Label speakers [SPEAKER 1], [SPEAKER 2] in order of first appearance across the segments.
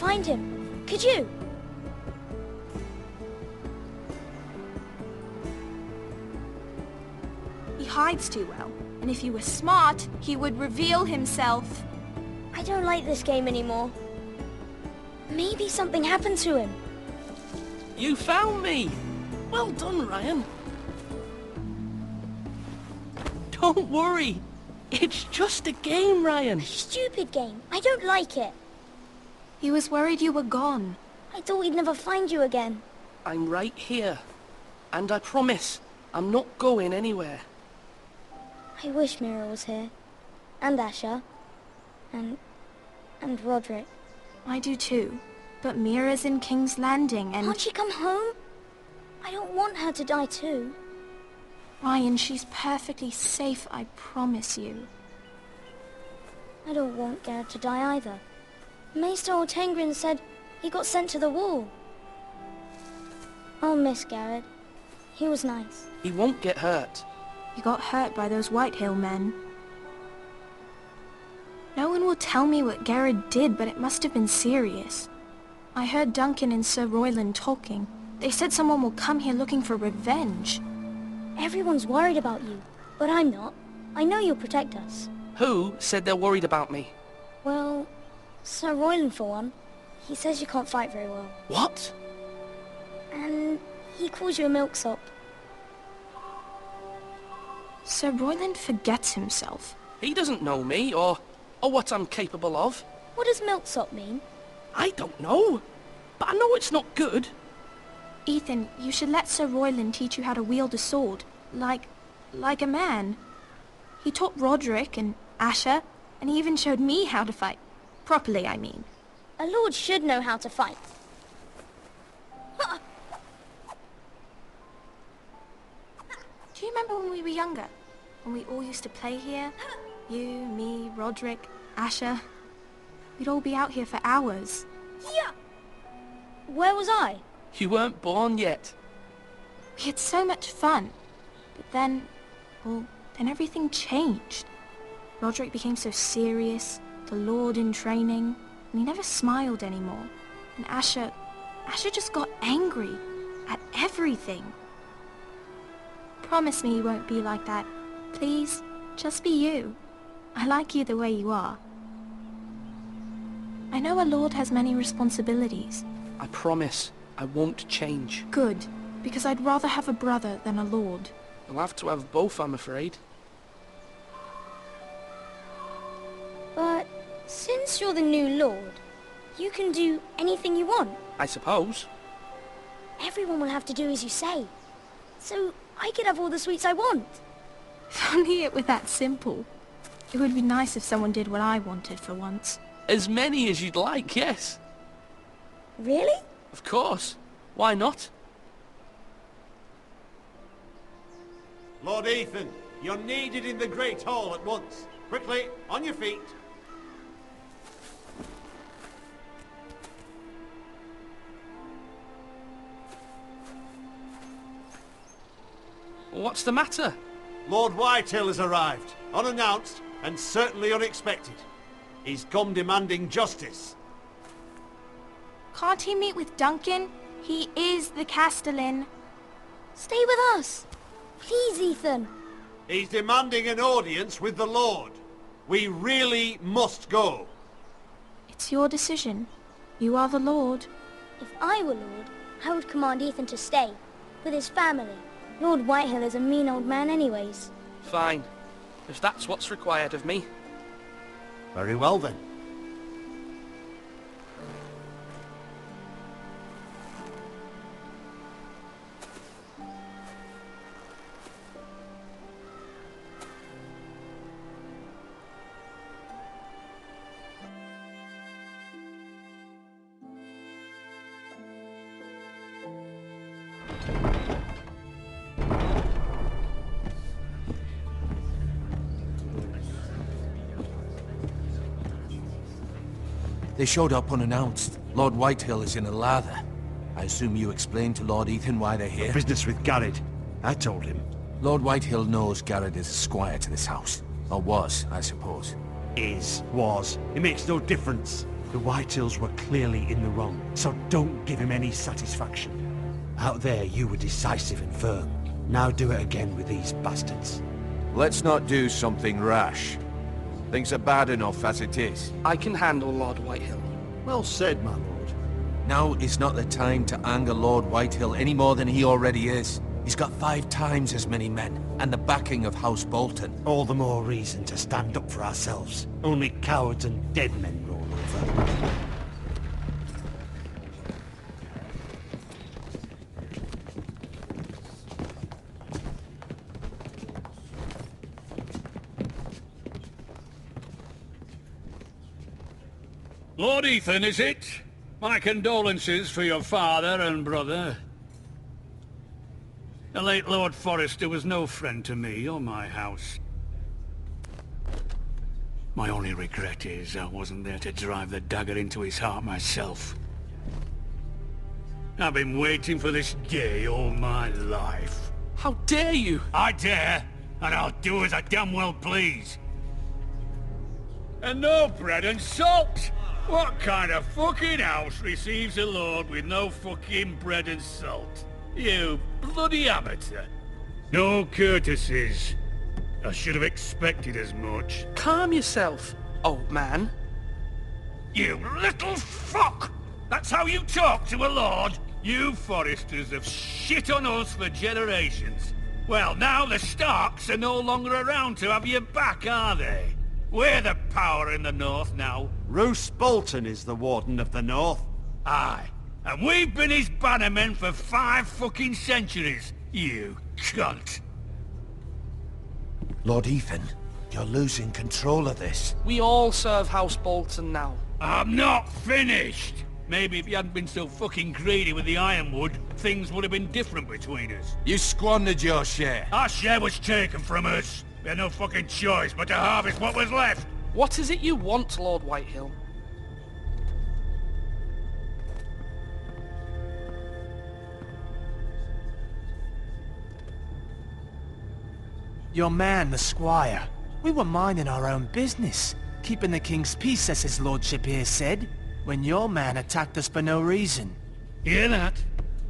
[SPEAKER 1] find him. Could you?
[SPEAKER 2] He hides too well, and if he were smart, he would reveal himself.
[SPEAKER 1] I don't like this game anymore. Maybe something happened to him.
[SPEAKER 3] You found me! Well done, Ryan. Don't worry. It's just a game, Ryan.
[SPEAKER 1] A stupid game. I don't like it.
[SPEAKER 2] He was worried you were gone.
[SPEAKER 1] I thought we'd never find you again.
[SPEAKER 3] I'm right here. And I promise, I'm not going anywhere.
[SPEAKER 1] I wish Mira was here. And Asher. And Roderick.
[SPEAKER 2] I do too. But Mira's in King's Landing and...
[SPEAKER 1] Can't she come home? I don't want her to die too.
[SPEAKER 2] Ryan, she's perfectly safe, I promise you.
[SPEAKER 1] I don't want Garrett to die either. Maester Ortengrin said he got sent to the wall. I'll miss Garrett. He was nice.
[SPEAKER 3] He won't get hurt.
[SPEAKER 2] He got hurt by those Whitehill men. No one will tell me what Garrett did, but it must have been serious. I heard Duncan and Sir Royland talking. They said someone will come here looking for revenge.
[SPEAKER 1] Everyone's worried about you, but I'm not. I know you'll protect us.
[SPEAKER 3] Who said they're worried about me?
[SPEAKER 1] Well, Sir Royland for one. He says you can't fight very well.
[SPEAKER 3] What?
[SPEAKER 1] And he calls you a milksop.
[SPEAKER 2] Sir Royland forgets himself.
[SPEAKER 3] He doesn't know me, or what I'm capable of.
[SPEAKER 1] What does milksop mean?
[SPEAKER 3] I don't know, but I know it's not good.
[SPEAKER 2] Ethan, you should let Sir Royland teach you how to wield a sword, like a man. He taught Roderick and Asher, and he even showed me how to fight. Properly, I mean.
[SPEAKER 1] A lord should know how to fight.
[SPEAKER 2] Do you remember when we were younger? When we all used to play here? You, me, Roderick, Asher. We'd all be out here for hours.
[SPEAKER 1] Yeah. Where was I?
[SPEAKER 3] You weren't born yet.
[SPEAKER 2] We had so much fun. But then, well, then everything changed. Roderick became so serious, the Lord in training, and he never smiled anymore. And Asher just got angry at everything. Promise me you won't be like that. Please, just be you. I like you the way you are. I know a lord has many responsibilities.
[SPEAKER 3] I promise I won't change.
[SPEAKER 2] Good, because I'd rather have a brother than a lord.
[SPEAKER 3] You'll have to have both, I'm afraid.
[SPEAKER 1] But since you're the new lord, you can do anything you want.
[SPEAKER 3] I suppose.
[SPEAKER 1] Everyone will have to do as you say. So I could have all the sweets I want.
[SPEAKER 2] If only it were that simple. It would be nice if someone did what I wanted for once.
[SPEAKER 3] As many as you'd like, yes.
[SPEAKER 1] Really?
[SPEAKER 3] Of course. Why not?
[SPEAKER 4] Lord Ethan, you're needed in the Great Hall at once. Quickly, on your feet.
[SPEAKER 3] What's the matter?
[SPEAKER 4] Lord Whitehill has arrived, unannounced and certainly unexpected. He's come demanding justice.
[SPEAKER 2] Can't he meet with Duncan? He is the Castellan.
[SPEAKER 1] Stay with us. Please, Ethan.
[SPEAKER 4] He's demanding an audience with the Lord. We really must go.
[SPEAKER 2] It's your decision. You are the Lord.
[SPEAKER 1] If I were lord, I would command Ethan to stay, with his family. Lord Whitehill is a mean old man anyways.
[SPEAKER 3] Fine. If that's what's required of me.
[SPEAKER 4] Very well then.
[SPEAKER 5] They showed up unannounced. Lord Whitehill is in a lather. I assume you explained to Lord Ethan why they're here?
[SPEAKER 4] Business with Garrett. I told him.
[SPEAKER 5] Lord Whitehill knows Garrett is a squire to this house. Or was, I suppose.
[SPEAKER 4] Was. It makes no difference. The Whitehills were clearly in the wrong, so don't give him any satisfaction. Out there, you were decisive and firm. Now do it again with these bastards.
[SPEAKER 5] Let's not do something rash. Things are bad enough as it is.
[SPEAKER 3] I can handle Lord Whitehill.
[SPEAKER 4] Well said, my lord.
[SPEAKER 5] Now is not the time to anger Lord Whitehill any more than he already is. He's got 5 times as many men, and the backing of House Bolton.
[SPEAKER 4] All the more reason to stand up for ourselves. Only cowards and dead men roll over.
[SPEAKER 6] Lord Ethan, is it? My condolences for your father and brother. The late Lord Forrester was no friend to me or my house. My only regret is I wasn't there to drive the dagger into his heart myself. I've been waiting for this day all my life.
[SPEAKER 3] How dare you?
[SPEAKER 6] I dare, and I'll do as I damn well please. And no bread and salt! What kind of fucking house receives a lord with no fucking bread and salt? You bloody amateur. No courtesies. I should have expected as much.
[SPEAKER 3] Calm yourself, old man.
[SPEAKER 6] You little fuck! That's how you talk to a lord? You Forresters have shit on us for generations. Well, now the Starks are no longer around to have your back, are they? We're the power in the north now.
[SPEAKER 4] Roose Bolton is the Warden of the North.
[SPEAKER 6] Aye. And we've been his bannermen for 5 fucking centuries, you cunt.
[SPEAKER 5] Lord Ethan, you're losing control of this.
[SPEAKER 3] We all serve House Bolton now.
[SPEAKER 6] I'm not finished! Maybe if you hadn't been so fucking greedy with the ironwood, things would have been different between us.
[SPEAKER 5] You squandered your share.
[SPEAKER 6] Our share was taken from us. We had no fucking choice but to harvest what was left.
[SPEAKER 3] What is it you want, Lord Whitehill?
[SPEAKER 7] Your man, the squire. We were minding our own business, keeping the king's peace, as his lordship here said, when your man attacked us for no reason.
[SPEAKER 6] Hear that?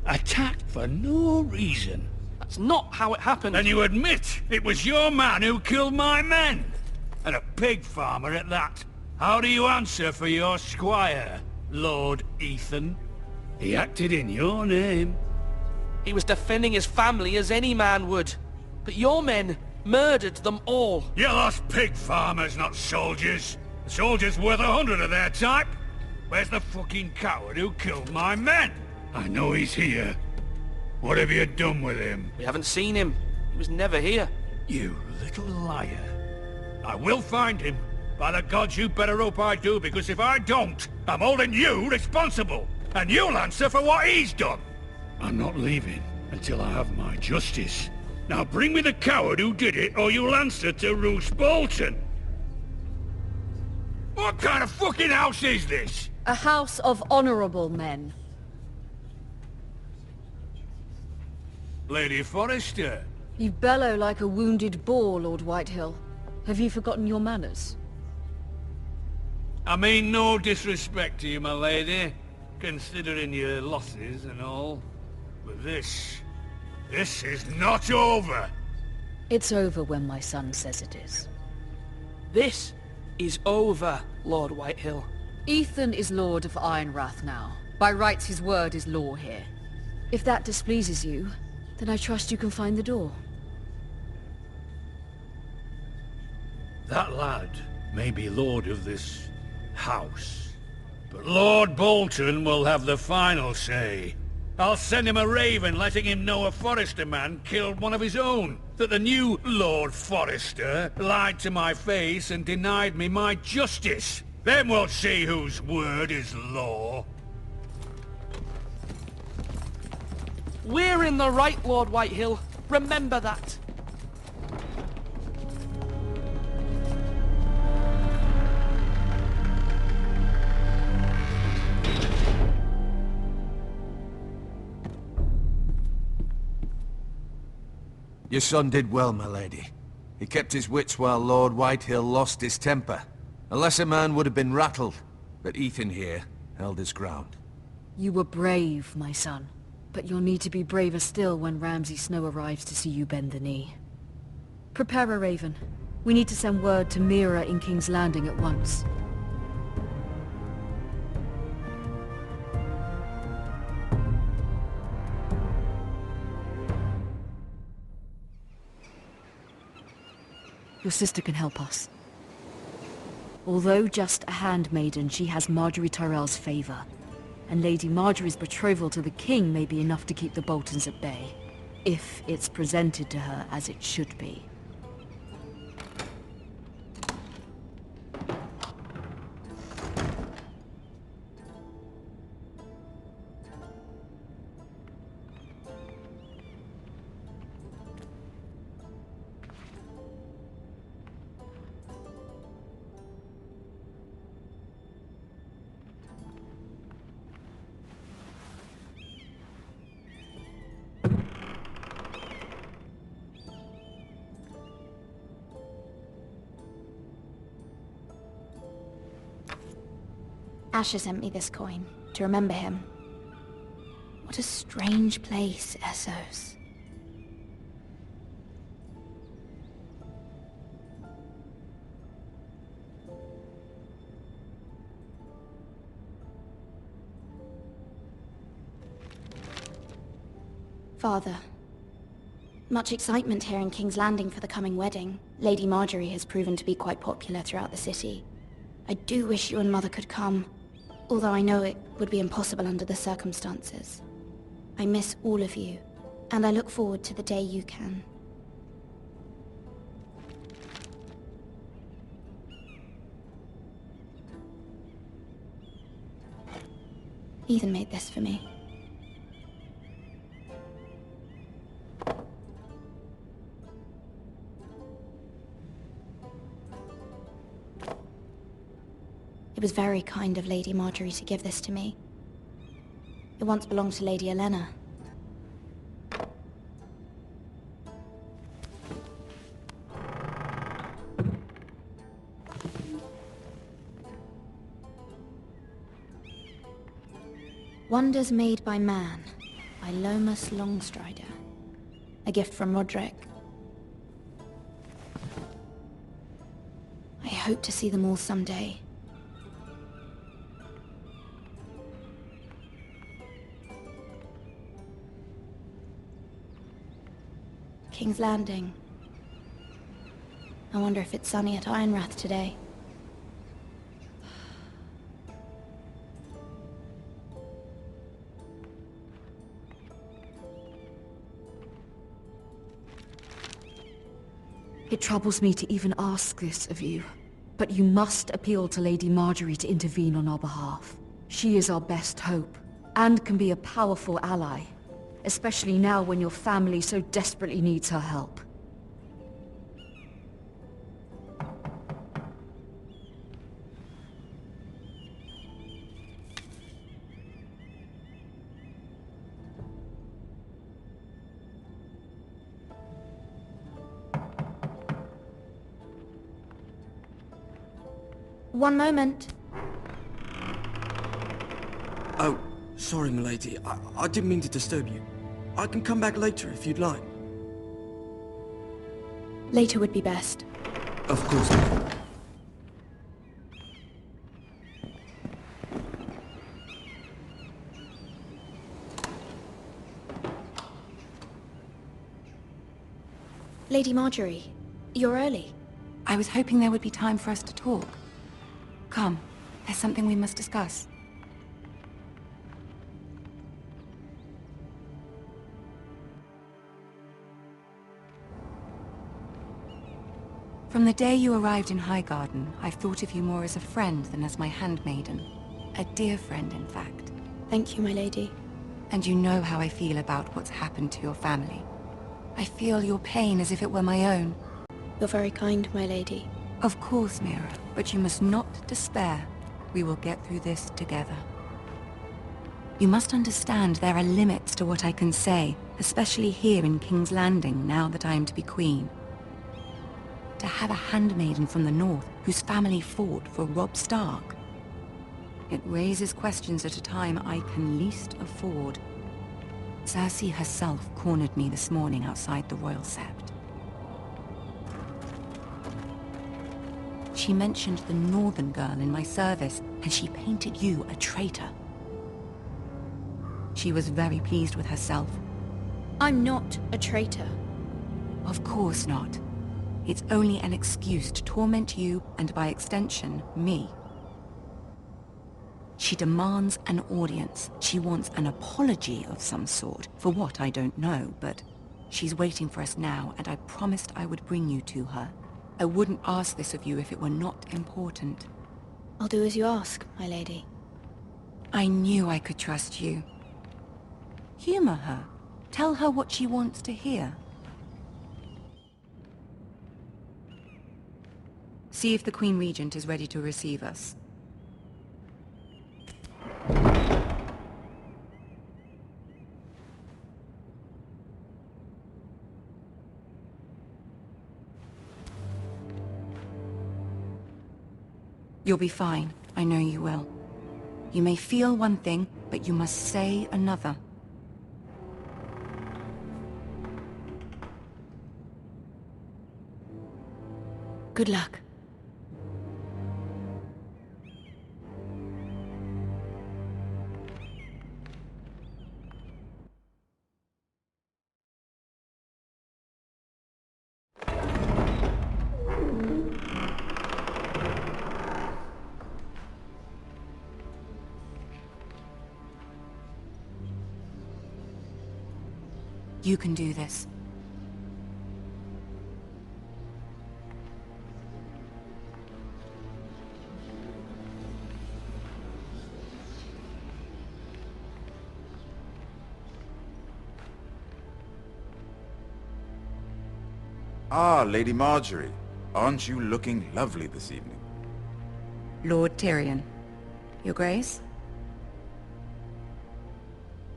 [SPEAKER 6] Attacked for no reason.
[SPEAKER 3] That's not how it happened.
[SPEAKER 6] And you admit it was your man who killed my men? And a pig farmer at that. How do you answer for your squire, Lord Ethan? He acted in your name.
[SPEAKER 3] He was defending his family as any man would. But your men murdered them all.
[SPEAKER 6] You lost pig farmers, not soldiers. The soldiers worth 100 of their type. Where's the fucking coward who killed my men? I know he's here. What have you done with him?
[SPEAKER 3] We haven't seen him. He was never here.
[SPEAKER 6] You little liar. I will find him. By the gods, you better hope I do, because if I don't, I'm holding you responsible. And you'll answer for what he's done. I'm not leaving until I have my justice. Now bring me the coward who did it, or you'll answer to Roose Bolton. What kind of fucking house is this?
[SPEAKER 8] A house of honorable men.
[SPEAKER 6] Lady Forrester.
[SPEAKER 8] You bellow like a wounded boar, Lord Whitehill. Have you forgotten your manners?
[SPEAKER 6] I mean no disrespect to you, my lady, considering your losses and all. But this is not over.
[SPEAKER 8] It's over when my son says it is.
[SPEAKER 3] This is over, Lord Whitehill.
[SPEAKER 8] Ethan is Lord of Ironrath now. By rights, his word is law here. If that displeases you, then I trust you can find the door.
[SPEAKER 6] That lad may be lord of this house, but Lord Bolton will have the final say. I'll send him a raven letting him know a Forrester man killed one of his own. That the new Lord Forrester lied to my face and denied me my justice. Then we'll see whose word is law.
[SPEAKER 3] We're in the right, Lord Whitehill. Remember that.
[SPEAKER 5] Your son did well, my lady. He kept his wits while Lord Whitehill lost his temper. A lesser man would have been rattled. But Ethan here held his ground.
[SPEAKER 8] You were brave, my son. But you'll need to be braver still when Ramsay Snow arrives to see you bend the knee. Prepare a raven. We need to send word to Mira in King's Landing at once. Your sister can help us. Although just a handmaiden, she has Marjorie Tyrell's favor. And Lady Marjorie's betrothal to the king may be enough to keep the Boltons at bay, if it's presented to her as it should be.
[SPEAKER 2] Asher sent me this coin, to remember him. What a strange place, Essos. Father, much excitement here in King's Landing for the coming wedding. Lady Marjorie has proven to be quite popular throughout the city. I do wish you and Mother could come. Although I know it would be impossible under the circumstances. I miss all of you, and I look forward to the day you can. Ethan made this for me. It was very kind of Lady Marjorie to give this to me. It once belonged to Lady Elena. Wonders Made by Man, by Lomas Longstrider. A gift from Roderick. I hope to see them all someday. King's Landing. I wonder if it's sunny at Ironrath today.
[SPEAKER 8] It troubles me to even ask this of you, but you must appeal to Lady Marjorie to intervene on our behalf. She is our best hope, and can be a powerful ally. Especially now when your family so desperately needs her help.
[SPEAKER 2] One moment.
[SPEAKER 9] Oh, sorry, milady. I didn't mean to disturb you. I can come back later if you'd like.
[SPEAKER 2] Later would be best.
[SPEAKER 9] Of course.
[SPEAKER 2] Lady Marjorie, you're early.
[SPEAKER 10] I was hoping there would be time for us to talk. Come, there's something we must discuss. From the day you arrived in Highgarden, I've thought of you more as a friend than as my handmaiden. A dear friend, in fact.
[SPEAKER 2] Thank you, my lady.
[SPEAKER 10] And you know how I feel about what's happened to your family. I feel your pain as if it were my own.
[SPEAKER 2] You're very kind, my lady.
[SPEAKER 10] Of course, Mira, but you must not despair. We will get through this together. You must understand there are limits to what I can say, especially here in King's Landing, now that I am to be queen. To have a handmaiden from the north whose family fought for Robb Stark. It raises questions at a time I can least afford. Cersei herself cornered me this morning outside the Royal Sept. She mentioned the Northern girl in my service, and she painted you a traitor. She was very pleased with herself.
[SPEAKER 2] I'm not a traitor.
[SPEAKER 10] Of course not. It's only an excuse to torment you, and by extension, me. She demands an audience. She wants an apology of some sort, for what I don't know, but she's waiting for us now, and I promised I would bring you to her. I wouldn't ask this of you if it were not important.
[SPEAKER 2] I'll do as you ask, my lady.
[SPEAKER 10] I knew I could trust you. Humor her. Tell her what she wants to hear. See if the Queen Regent is ready to receive us. You'll be fine. I know you will. You may feel one thing, but you must say another.
[SPEAKER 2] Good luck.
[SPEAKER 10] You can do this.
[SPEAKER 11] Ah, Lady Marjorie. Aren't you looking lovely this evening?
[SPEAKER 10] Lord Tyrion. Your Grace?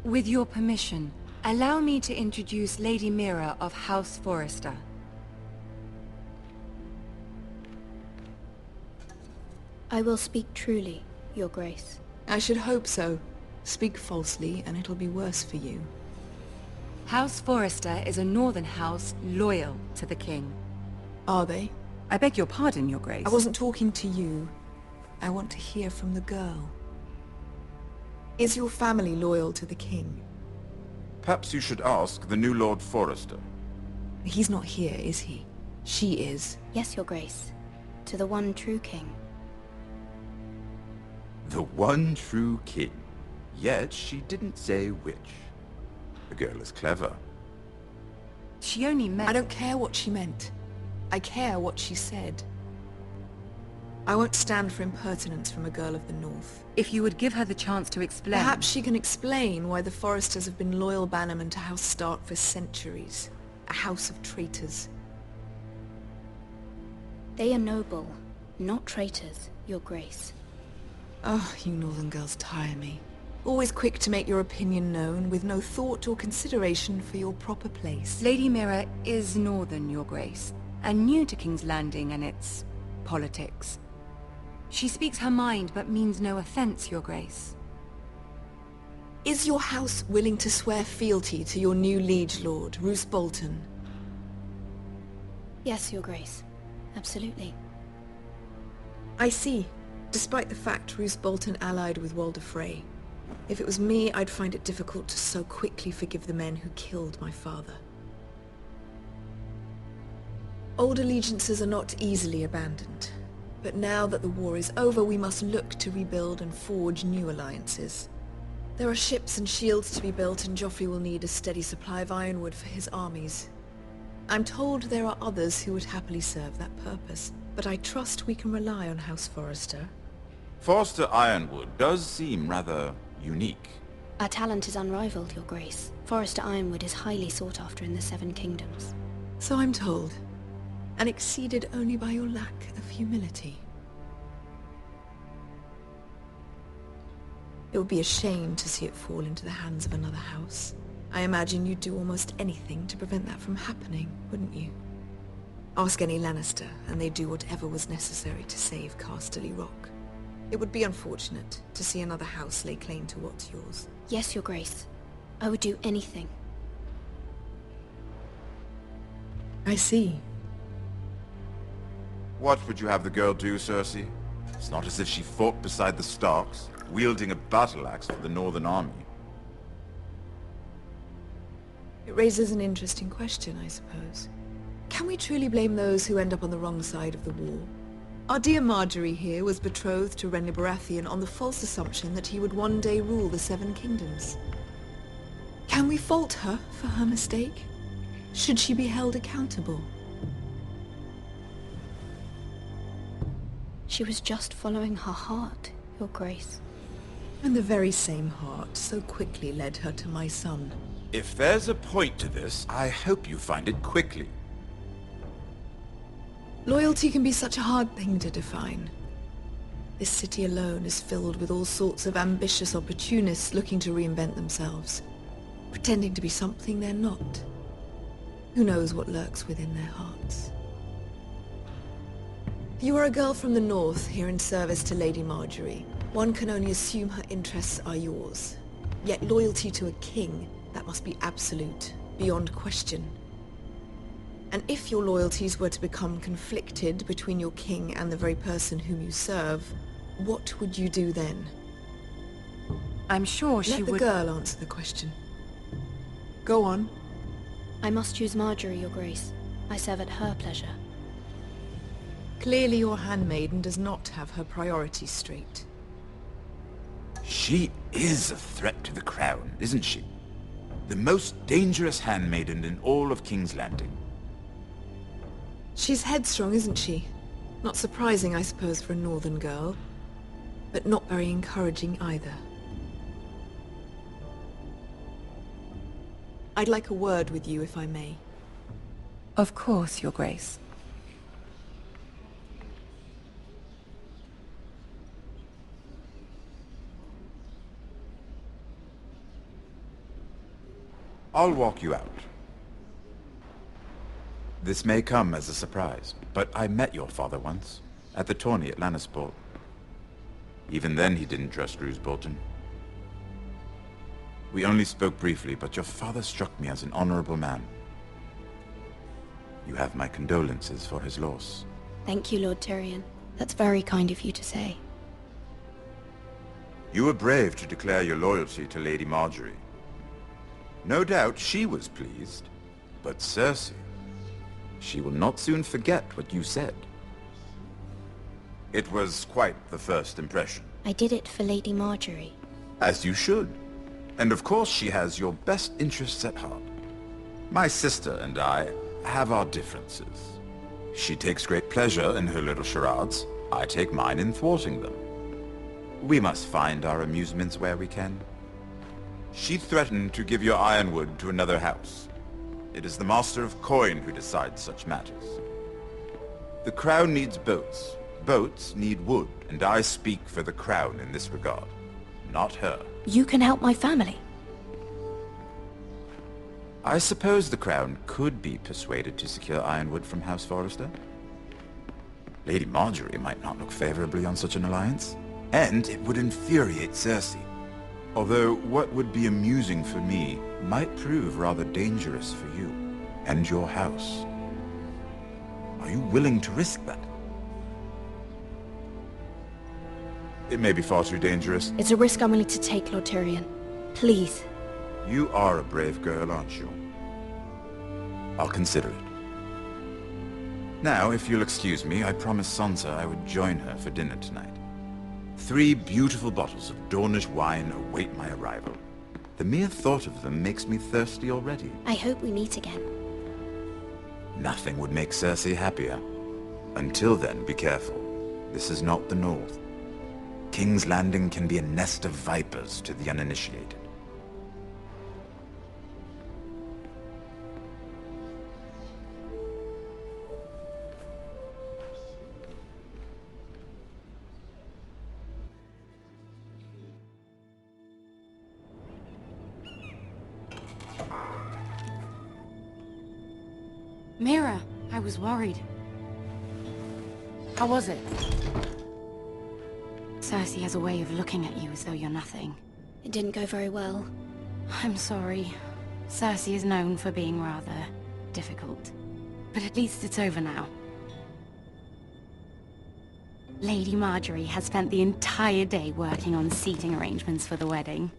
[SPEAKER 10] With your permission, allow me to introduce Lady Mira of House Forrester.
[SPEAKER 2] I will speak truly, Your Grace.
[SPEAKER 12] I should hope so. Speak falsely, and it'll be worse for you.
[SPEAKER 10] House Forrester is a northern house loyal to the king.
[SPEAKER 12] Are they?
[SPEAKER 10] I beg your pardon, Your Grace.
[SPEAKER 12] I wasn't talking to you. I want to hear from the girl. Is your family loyal to the king?
[SPEAKER 11] Perhaps you should ask the new Lord Forrester.
[SPEAKER 12] He's not here, is he? She is.
[SPEAKER 2] Yes, Your Grace. To the one true king.
[SPEAKER 11] The one true king. Yet she didn't say which. The girl is clever.
[SPEAKER 10] She only meant...
[SPEAKER 12] I don't care what she meant. I care what she said. I won't stand for impertinence from a girl of the North.
[SPEAKER 10] If you would give her the chance to explain...
[SPEAKER 12] Perhaps she can explain why the Forresters have been loyal bannermen to House Stark for centuries. A house of traitors.
[SPEAKER 2] They are noble, not traitors, Your Grace.
[SPEAKER 12] Oh, you Northern girls tire me. Always quick to make your opinion known, with no thought or consideration for your proper place.
[SPEAKER 10] Lady Mira is Northern, Your Grace, and new to King's Landing and its... politics. She speaks her mind, but means no offense, Your Grace.
[SPEAKER 12] Is your house willing to swear fealty to your new liege lord, Roose Bolton?
[SPEAKER 2] Yes, Your Grace. Absolutely.
[SPEAKER 12] I see. Despite the fact Roose Bolton allied with Walder Frey. If it was me, I'd find it difficult to so quickly forgive the men who killed my father. Old allegiances are not easily abandoned. But now that the war is over, we must look to rebuild and forge new alliances. There are ships and shields to be built, and Joffrey will need a steady supply of ironwood for his armies. I'm told there are others who would happily serve that purpose, but I trust we can rely on House Forrester.
[SPEAKER 11] Forrester Ironwood does seem rather unique.
[SPEAKER 2] Our talent is unrivaled, Your Grace. Forrester Ironwood is highly sought after in the Seven Kingdoms.
[SPEAKER 12] So I'm told. And exceeded only by your lack of humility. It would be a shame to see it fall into the hands of another house. I imagine you'd do almost anything to prevent that from happening, wouldn't you? Ask any Lannister, and they'd do whatever was necessary to save Casterly Rock. It would be unfortunate to see another house lay claim to what's yours.
[SPEAKER 2] Yes, Your Grace. I would do anything.
[SPEAKER 12] I see.
[SPEAKER 11] What would you have the girl do, Cersei? It's not as if she fought beside the Starks, wielding a battle axe for the Northern Army.
[SPEAKER 12] It raises an interesting question, I suppose. Can we truly blame those who end up on the wrong side of the war? Our dear Marjorie here was betrothed to Renly Baratheon on the false assumption that he would one day rule the Seven Kingdoms. Can we fault her for her mistake? Should she be held accountable?
[SPEAKER 2] She was just following her heart, Your Grace.
[SPEAKER 12] And the very same heart so quickly led her to my son.
[SPEAKER 11] If there's a point to this, I hope you find it quickly.
[SPEAKER 12] Loyalty can be such a hard thing to define. This city alone is filled with all sorts of ambitious opportunists looking to reinvent themselves, pretending to be something they're not. Who knows what lurks within their hearts? You are a girl from the north, here in service to Lady Marjorie. One can only assume her interests are yours. Yet loyalty to a king, that must be absolute, beyond question. And if your loyalties were to become conflicted between your king and the very person whom you serve, what would you do then?
[SPEAKER 10] I'm sure she would...
[SPEAKER 12] Let the girl answer the question. Go on.
[SPEAKER 2] I must choose Marjorie, Your Grace. I serve at her pleasure.
[SPEAKER 12] Clearly your handmaiden does not have her priorities straight.
[SPEAKER 11] She is a threat to the crown, isn't she? The most dangerous handmaiden in all of King's Landing.
[SPEAKER 12] She's headstrong, isn't she? Not surprising, I suppose, for a northern girl. But not very encouraging either. I'd like a word with you, if I may.
[SPEAKER 10] Of course, Your Grace.
[SPEAKER 11] I'll walk you out. This may come as a surprise, but I met your father once, at the tourney at Lannisport. Even then he didn't trust Roose Bolton. We only spoke briefly, but your father struck me as an honorable man. You have my condolences for his loss.
[SPEAKER 2] Thank you, Lord Tyrion. That's very kind of you to say.
[SPEAKER 11] You were brave to declare your loyalty to Lady Marjorie. No doubt she was pleased, but Cersei, she will not soon forget what you said. It was quite the first impression.
[SPEAKER 2] I did it for Lady Marjorie.
[SPEAKER 11] As you should. And of course she has your best interests at heart. My sister and I have our differences. She takes great pleasure in her little charades. I take mine in thwarting them. We must find our amusements where we can. She threatened to give your ironwood to another house. It is the Master of Coin who decides such matters. The Crown needs boats. Boats need wood, and I speak for the Crown in this regard, not her.
[SPEAKER 2] You can help my family.
[SPEAKER 11] I suppose the Crown could be persuaded to secure ironwood from House Forrester. Lady Marjorie might not look favorably on such an alliance, and it would infuriate Cersei. Although what would be amusing for me might prove rather dangerous for you and your house. Are you willing to risk that? It may be far too dangerous.
[SPEAKER 2] It's a risk I'm willing to take, Lord Tyrion. Please.
[SPEAKER 11] You are a brave girl, aren't you? I'll consider it. Now, if you'll excuse me, I promised Sansa I would join her for dinner tonight. 3 beautiful bottles of Dornish wine await my arrival. The mere thought of them makes me thirsty already.
[SPEAKER 2] I hope we meet again.
[SPEAKER 11] Nothing would make Cersei happier. Until then, be careful. This is not the North. King's Landing can be a nest of vipers to the uninitiated.
[SPEAKER 8] Mira, I was worried. How was it?
[SPEAKER 13] Cersei has a way of looking at you as though you're nothing.
[SPEAKER 1] It didn't go very well.
[SPEAKER 13] I'm sorry. Cersei is known for being rather difficult. But at least it's over now. Lady Marjorie has spent the entire day working on seating arrangements for the wedding.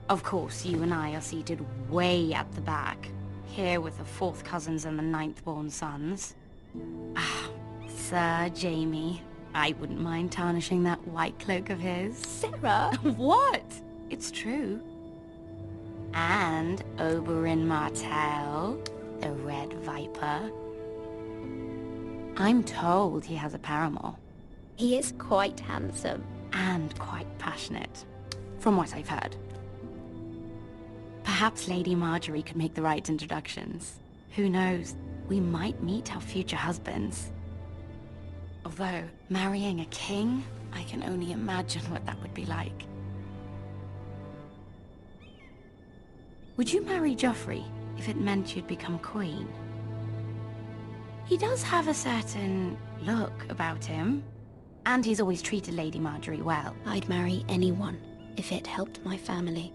[SPEAKER 13] Of course, you and I are seated way at the back, here with the 4th cousins and the 9th-born sons. Ah, Sir Jaime. I wouldn't mind tarnishing that white cloak of his.
[SPEAKER 1] Sarah!
[SPEAKER 13] What? It's true. And Oberyn Martell, the Red Viper. I'm told he has a paramour.
[SPEAKER 1] He is quite handsome.
[SPEAKER 13] And quite passionate, from what I've heard. Perhaps Lady Marjorie could make the right introductions. Who knows? We might meet our future husbands. Although, marrying a king, I can only imagine what that would be like. Would you marry Joffrey if it meant you'd become queen? He does have a certain look about him, and he's always treated Lady Marjorie well.
[SPEAKER 1] I'd marry anyone if it helped my family.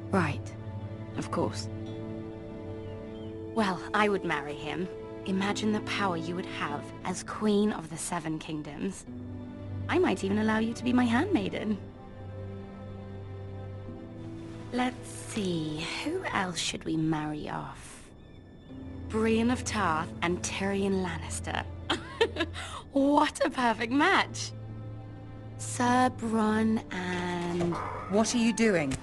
[SPEAKER 13] Right. Of course. Well, I would marry him. Imagine the power you would have as Queen of the 7 Kingdoms. I might even allow you to be my handmaiden. Let's see, who else should we marry off? Brienne of Tarth and Tyrion Lannister. What a perfect match! Sir Bronn and...
[SPEAKER 10] What are you doing?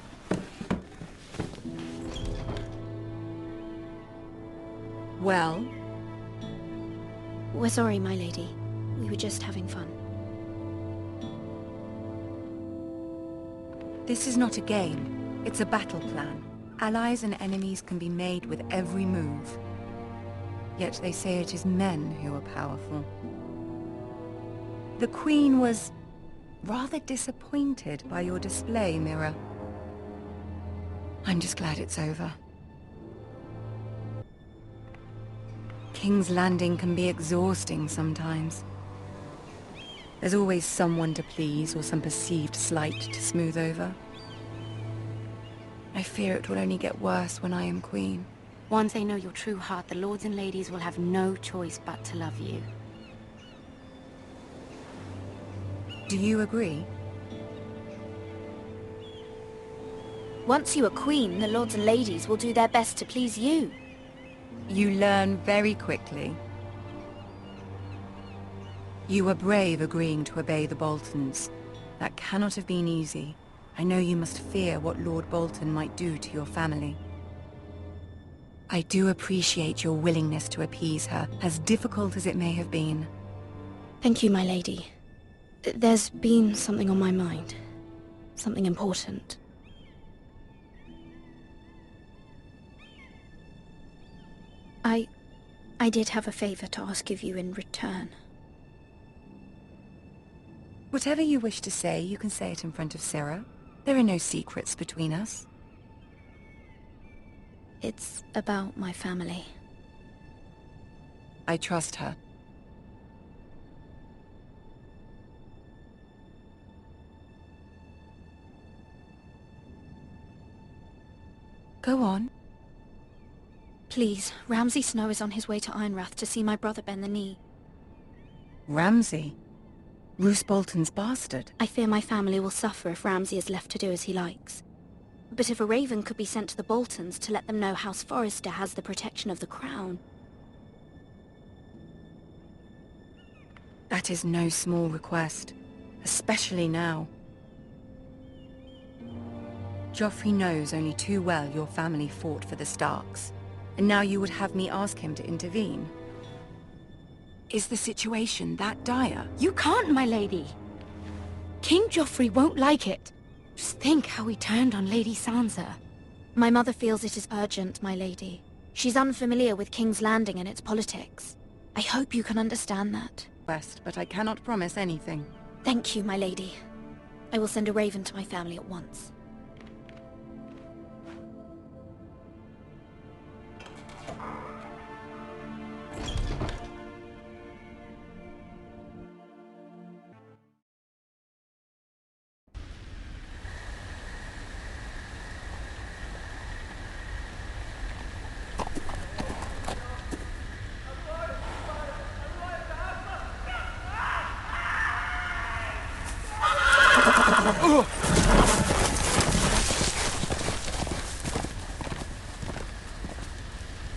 [SPEAKER 10] Well?
[SPEAKER 1] We're sorry, my lady. We were just having fun.
[SPEAKER 10] This is not a game. It's a battle plan. Allies and enemies can be made with every move. Yet they say it is men who are powerful. The Queen was rather disappointed by your display, Mira. I'm just glad it's over. King's Landing can be exhausting sometimes. There's always someone to please or some perceived slight to smooth over. I fear it will only get worse when I am queen.
[SPEAKER 13] Once they know your true heart, the lords and ladies will have no choice but to love you.
[SPEAKER 10] Do you agree?
[SPEAKER 1] Once you are queen, the lords and ladies will do their best to please you.
[SPEAKER 10] You learn very quickly. You were brave agreeing to obey the Boltons. That cannot have been easy. I know you must fear what Lord Bolton might do to your family. I do appreciate your willingness to appease her, as difficult as it may have been.
[SPEAKER 1] Thank you, my lady. There's been something on my mind. Something important. I did have a favor to ask of you in return.
[SPEAKER 10] Whatever you wish to say, you can say it in front of Sarah. There are no secrets between us.
[SPEAKER 1] It's about my family.
[SPEAKER 10] I trust her. Go on.
[SPEAKER 1] Please, Ramsay Snow is on his way to Ironrath to see my brother bend the knee.
[SPEAKER 10] Ramsay? Roose Bolton's bastard?
[SPEAKER 1] I fear my family will suffer if Ramsay is left to do as he likes. But if a raven could be sent to the Boltons to let them know House Forrester has the protection of the crown...
[SPEAKER 10] That is no small request, especially now. Joffrey knows only too well your family fought for the Starks, and now you would have me ask him to intervene. Is the situation that dire?
[SPEAKER 13] You can't, my lady. King Joffrey won't like it. Just think how he turned on Lady Sansa.
[SPEAKER 1] My mother feels it is urgent, my lady. She's unfamiliar with King's Landing and its politics. I hope you can understand that.
[SPEAKER 10] But I cannot promise anything.
[SPEAKER 1] Thank you, my lady. I will send a raven to my family at once.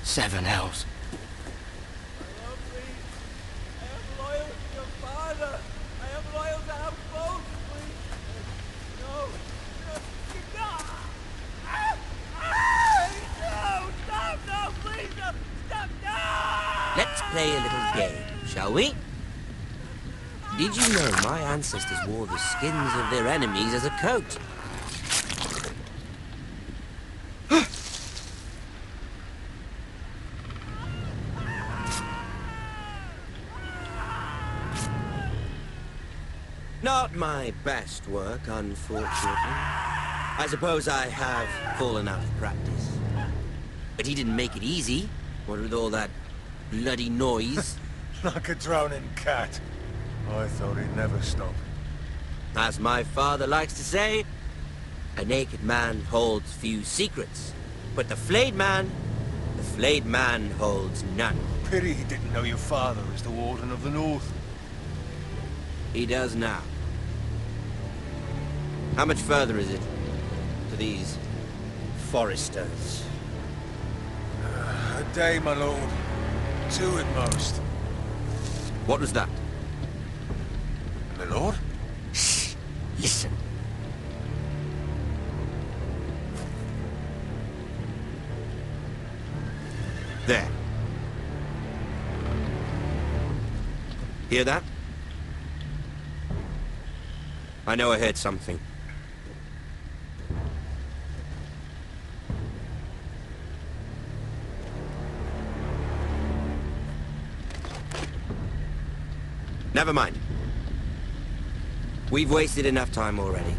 [SPEAKER 7] Seven hells.
[SPEAKER 14] Let's play a little game, shall we? Did you know my ancestors wore the skins of their enemies as a coat? Not my best work, unfortunately. I suppose I have fallen out of practice. But he didn't make it easy, what with all that bloody noise.
[SPEAKER 15] Like a drowning cat. I thought he'd never stop.
[SPEAKER 14] As my father likes to say, a naked man holds few secrets. But the flayed man holds none.
[SPEAKER 15] Pity he didn't know your father is the Warden of the North.
[SPEAKER 14] He does now. How much further is it to these foresters?
[SPEAKER 15] A day, my lord. 2 at most.
[SPEAKER 14] What was that?
[SPEAKER 15] My lord?
[SPEAKER 14] Shh! Listen. There. Hear that? I know I heard something. Never mind. We've wasted enough time already.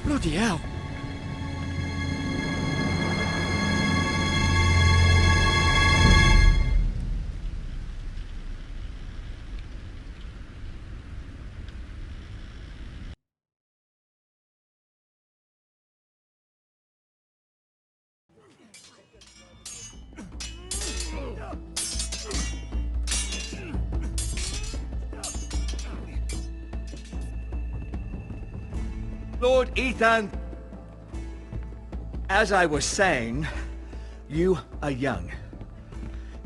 [SPEAKER 7] Bloody hell.
[SPEAKER 16] Lord Ethan, as I was saying, you are young.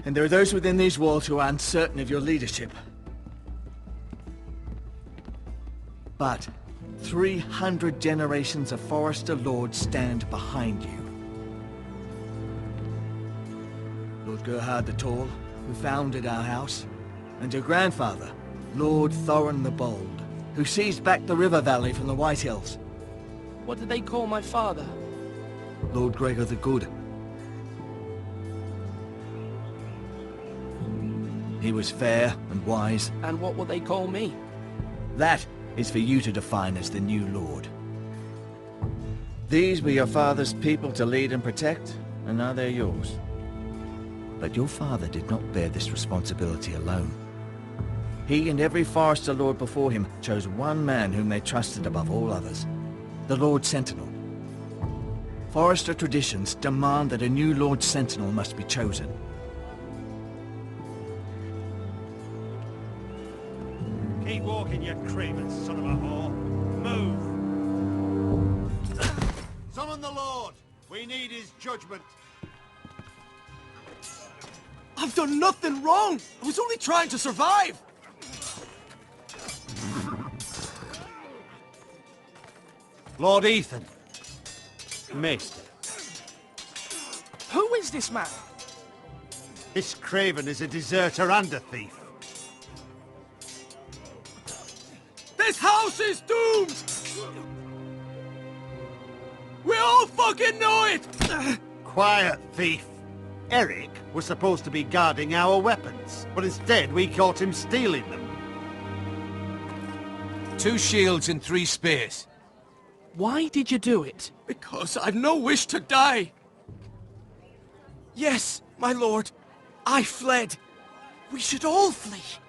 [SPEAKER 16] And there are those within these walls who are uncertain of your leadership. But 300 generations of Forester Lords stand behind you. Lord Gerhard the Tall, who founded our house, and your grandfather, Lord Thorin the Bold, who seized back the river valley from the Whitehills.
[SPEAKER 3] What did they call my father?
[SPEAKER 16] Lord Gregor the Good. He was fair and wise.
[SPEAKER 3] And what will they call me?
[SPEAKER 16] That is for you to define as the new Lord. These were your father's people to lead and protect, and now they're yours. But your father did not bear this responsibility alone. He and every Forester Lord before him chose one man whom they trusted above all others. The Lord Sentinel. Forester traditions demand that a new Lord Sentinel must be chosen.
[SPEAKER 4] Keep walking, you craven son of a whore. Move!
[SPEAKER 15] Summon the Lord! We need his judgment.
[SPEAKER 7] I've done nothing wrong! I was only trying to survive!
[SPEAKER 4] Lord Ethan. Maester.
[SPEAKER 7] Who is this man?
[SPEAKER 4] This craven is a deserter and a thief.
[SPEAKER 7] This house is doomed!
[SPEAKER 5] We all fucking know it!
[SPEAKER 4] Quiet, thief. Eric was supposed to be guarding our weapons, but instead we caught him stealing them.
[SPEAKER 5] 2 shields and 3 spears.
[SPEAKER 3] Why did you do it?
[SPEAKER 9] Because I've no wish to die. Yes, my lord. I fled. We should all flee.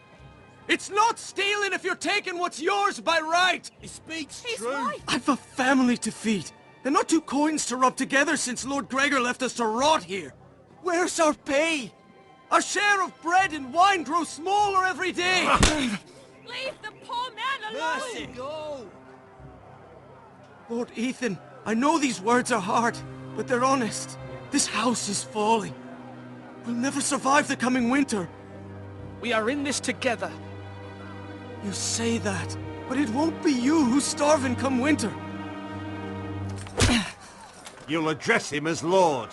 [SPEAKER 5] It's not stealing if you're taking what's yours by right!
[SPEAKER 9] He speaks true. I've a family to feed, and not 2 coins to rub together since Lord Gregor left us to rot here. Where's our pay?
[SPEAKER 5] Our share of bread and wine grows smaller every day!
[SPEAKER 2] Leave the poor man alone!
[SPEAKER 9] Mercy, go! Lord Ethan, I know these words are hard, but they're honest. This house is falling. We'll never survive the coming winter.
[SPEAKER 3] We are in this together.
[SPEAKER 9] You say that, but it won't be you who's starving come winter.
[SPEAKER 4] You'll address him as Lord.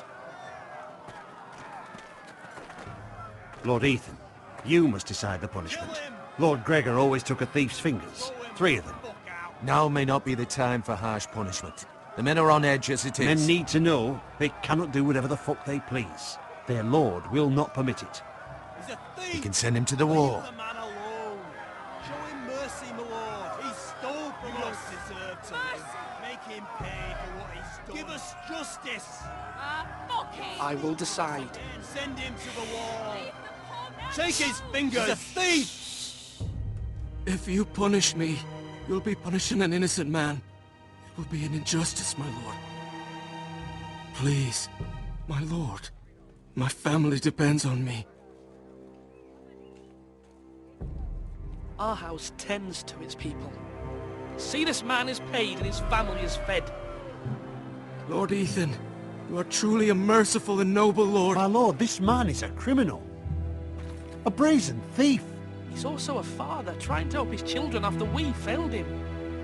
[SPEAKER 4] Lord Ethan, you must decide the punishment. Lord Gregor always took a thief's fingers. 3 of them.
[SPEAKER 5] Now may not be the time for harsh punishment. The men are on edge as it is.
[SPEAKER 4] Men need to know they cannot do whatever the fuck they please. Their lord will not permit it.
[SPEAKER 9] He's a thief!
[SPEAKER 5] You can send him to the wall.
[SPEAKER 9] Leave the man alone. Show him mercy, my lord. He stole from us. Deserve to live. Make him pay for what he's done. Give us justice.
[SPEAKER 2] Fuck him!
[SPEAKER 3] I will decide.
[SPEAKER 9] Send him to the wall. Shake his fingers. He's a thief! If you punish me, you'll be punishing an innocent man. It will be an injustice, my lord. Please, my lord. My family depends on me.
[SPEAKER 3] Our house tends to its people. See, this man is paid and his family is fed.
[SPEAKER 9] Lord Ethan, you are truly a merciful and noble lord.
[SPEAKER 4] My lord, this man is a criminal. A brazen thief.
[SPEAKER 3] He's also a father, trying to help his children after we failed him.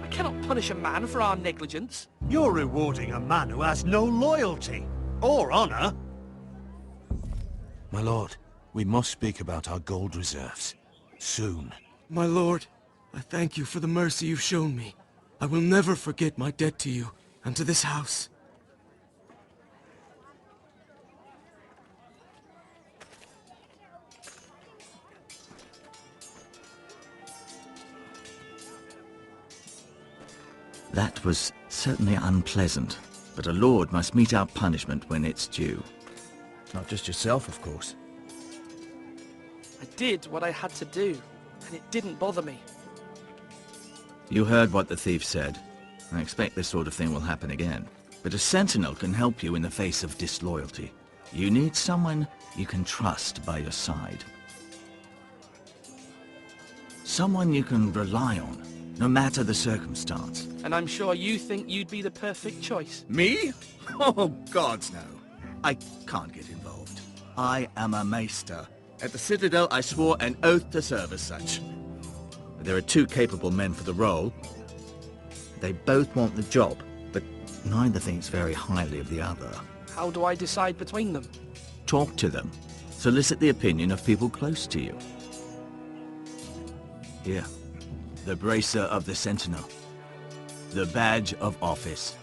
[SPEAKER 3] I cannot punish a man for our negligence.
[SPEAKER 4] You're rewarding a man who has no loyalty or honor.
[SPEAKER 5] My lord, we must speak about our gold reserves. Soon.
[SPEAKER 9] My lord, I thank you for the mercy you've shown me. I will never forget my debt to you and to this house.
[SPEAKER 16] That was certainly unpleasant, but a lord must mete out punishment when it's due. Not just yourself, of course.
[SPEAKER 3] I did what I had to do, and it didn't bother me.
[SPEAKER 16] You heard what the thief said. I expect this sort of thing will happen again. But a sentinel can help you in the face of disloyalty. You need someone you can trust by your side. Someone you can rely on, no matter the circumstance.
[SPEAKER 3] And I'm sure you think you'd be the perfect choice.
[SPEAKER 16] Me? Oh, gods no. I can't get involved. I am a maester. At the Citadel, I swore an oath to serve as such. There are 2 capable men for the role. They both want the job, but neither thinks very highly of the other.
[SPEAKER 3] How do I decide between them?
[SPEAKER 16] Talk to them. Solicit the opinion of people close to you. Here, the bracer of the sentinel. The badge of office.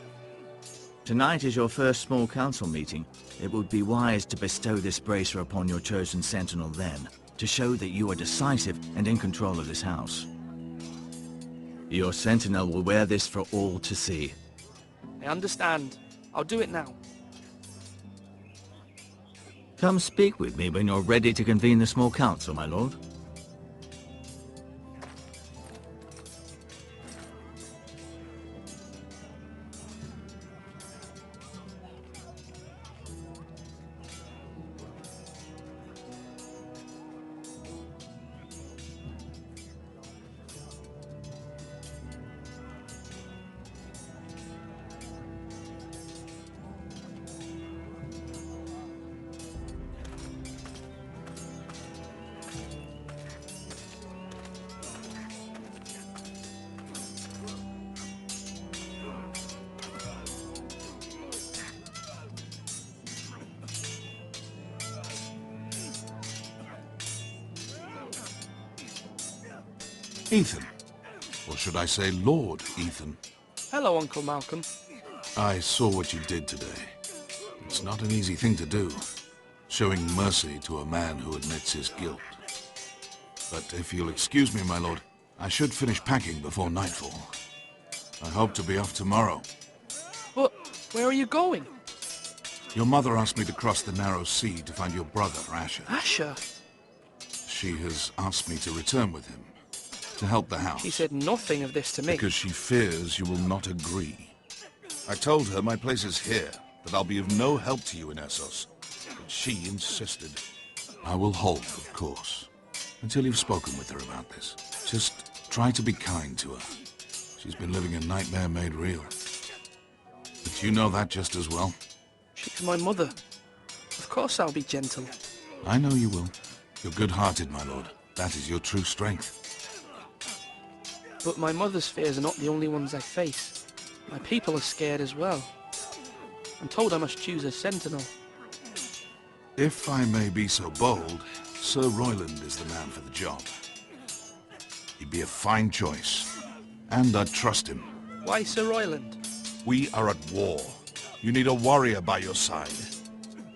[SPEAKER 16] Tonight is your first small council meeting. It would be wise to bestow this bracer upon your chosen sentinel then, to show that you are decisive and in control of this house. Your sentinel will wear this for all to see.
[SPEAKER 3] I understand. I'll do it now.
[SPEAKER 16] Come speak with me when you're ready to convene the small council, my lord.
[SPEAKER 17] Ethan. Or should I say Lord Ethan?
[SPEAKER 3] Hello, Uncle Malcolm.
[SPEAKER 6] I saw what you did today. It's not an easy thing to do, showing mercy to a man who admits his guilt. But if you'll excuse me, my lord, I should finish packing before nightfall. I hope to be off tomorrow.
[SPEAKER 3] But where are you going?
[SPEAKER 6] Your mother asked me to cross the narrow sea to find your brother, Asher.
[SPEAKER 3] Asher?
[SPEAKER 6] She has asked me to return with him, to help the house.
[SPEAKER 3] She said nothing of this to me.
[SPEAKER 6] Because she fears you will not agree. I told her my place is here, that I'll be of no help to you in Essos. But she insisted. I will hold, of course, until you've spoken with her about this. Just try to be kind to her. She's been living a nightmare made real. But you know that just as well.
[SPEAKER 3] She's my mother. Of course I'll be gentle.
[SPEAKER 6] I know you will. You're good-hearted, my lord. That is your true strength.
[SPEAKER 3] But my mother's fears are not the only ones I face. My people are scared as well. I'm told I must choose a sentinel.
[SPEAKER 6] If I may be so bold, Sir Royland is the man for the job. He'd be a fine choice. And I'd trust him.
[SPEAKER 3] Why Sir Royland?
[SPEAKER 6] We are at war. You need a warrior by your side.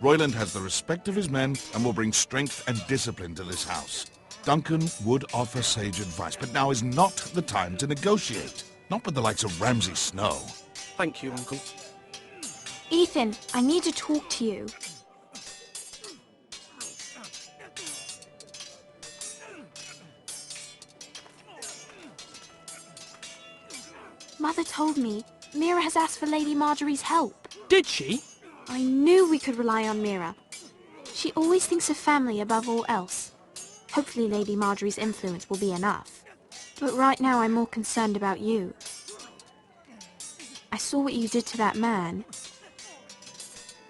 [SPEAKER 6] Royland has the respect of his men and will bring strength and discipline to this house. Duncan would offer sage advice, but now is not the time to negotiate. Not with the likes of Ramsay Snow.
[SPEAKER 3] Thank you, Uncle.
[SPEAKER 2] Ethan, I need to talk to you. Mother told me Mira has asked for Lady Marjorie's help.
[SPEAKER 3] Did she?
[SPEAKER 2] I knew we could rely on Mira. She always thinks of family above all else. Hopefully Lady Marjorie's influence will be enough. But right now I'm more concerned about you. I saw what you did to that man.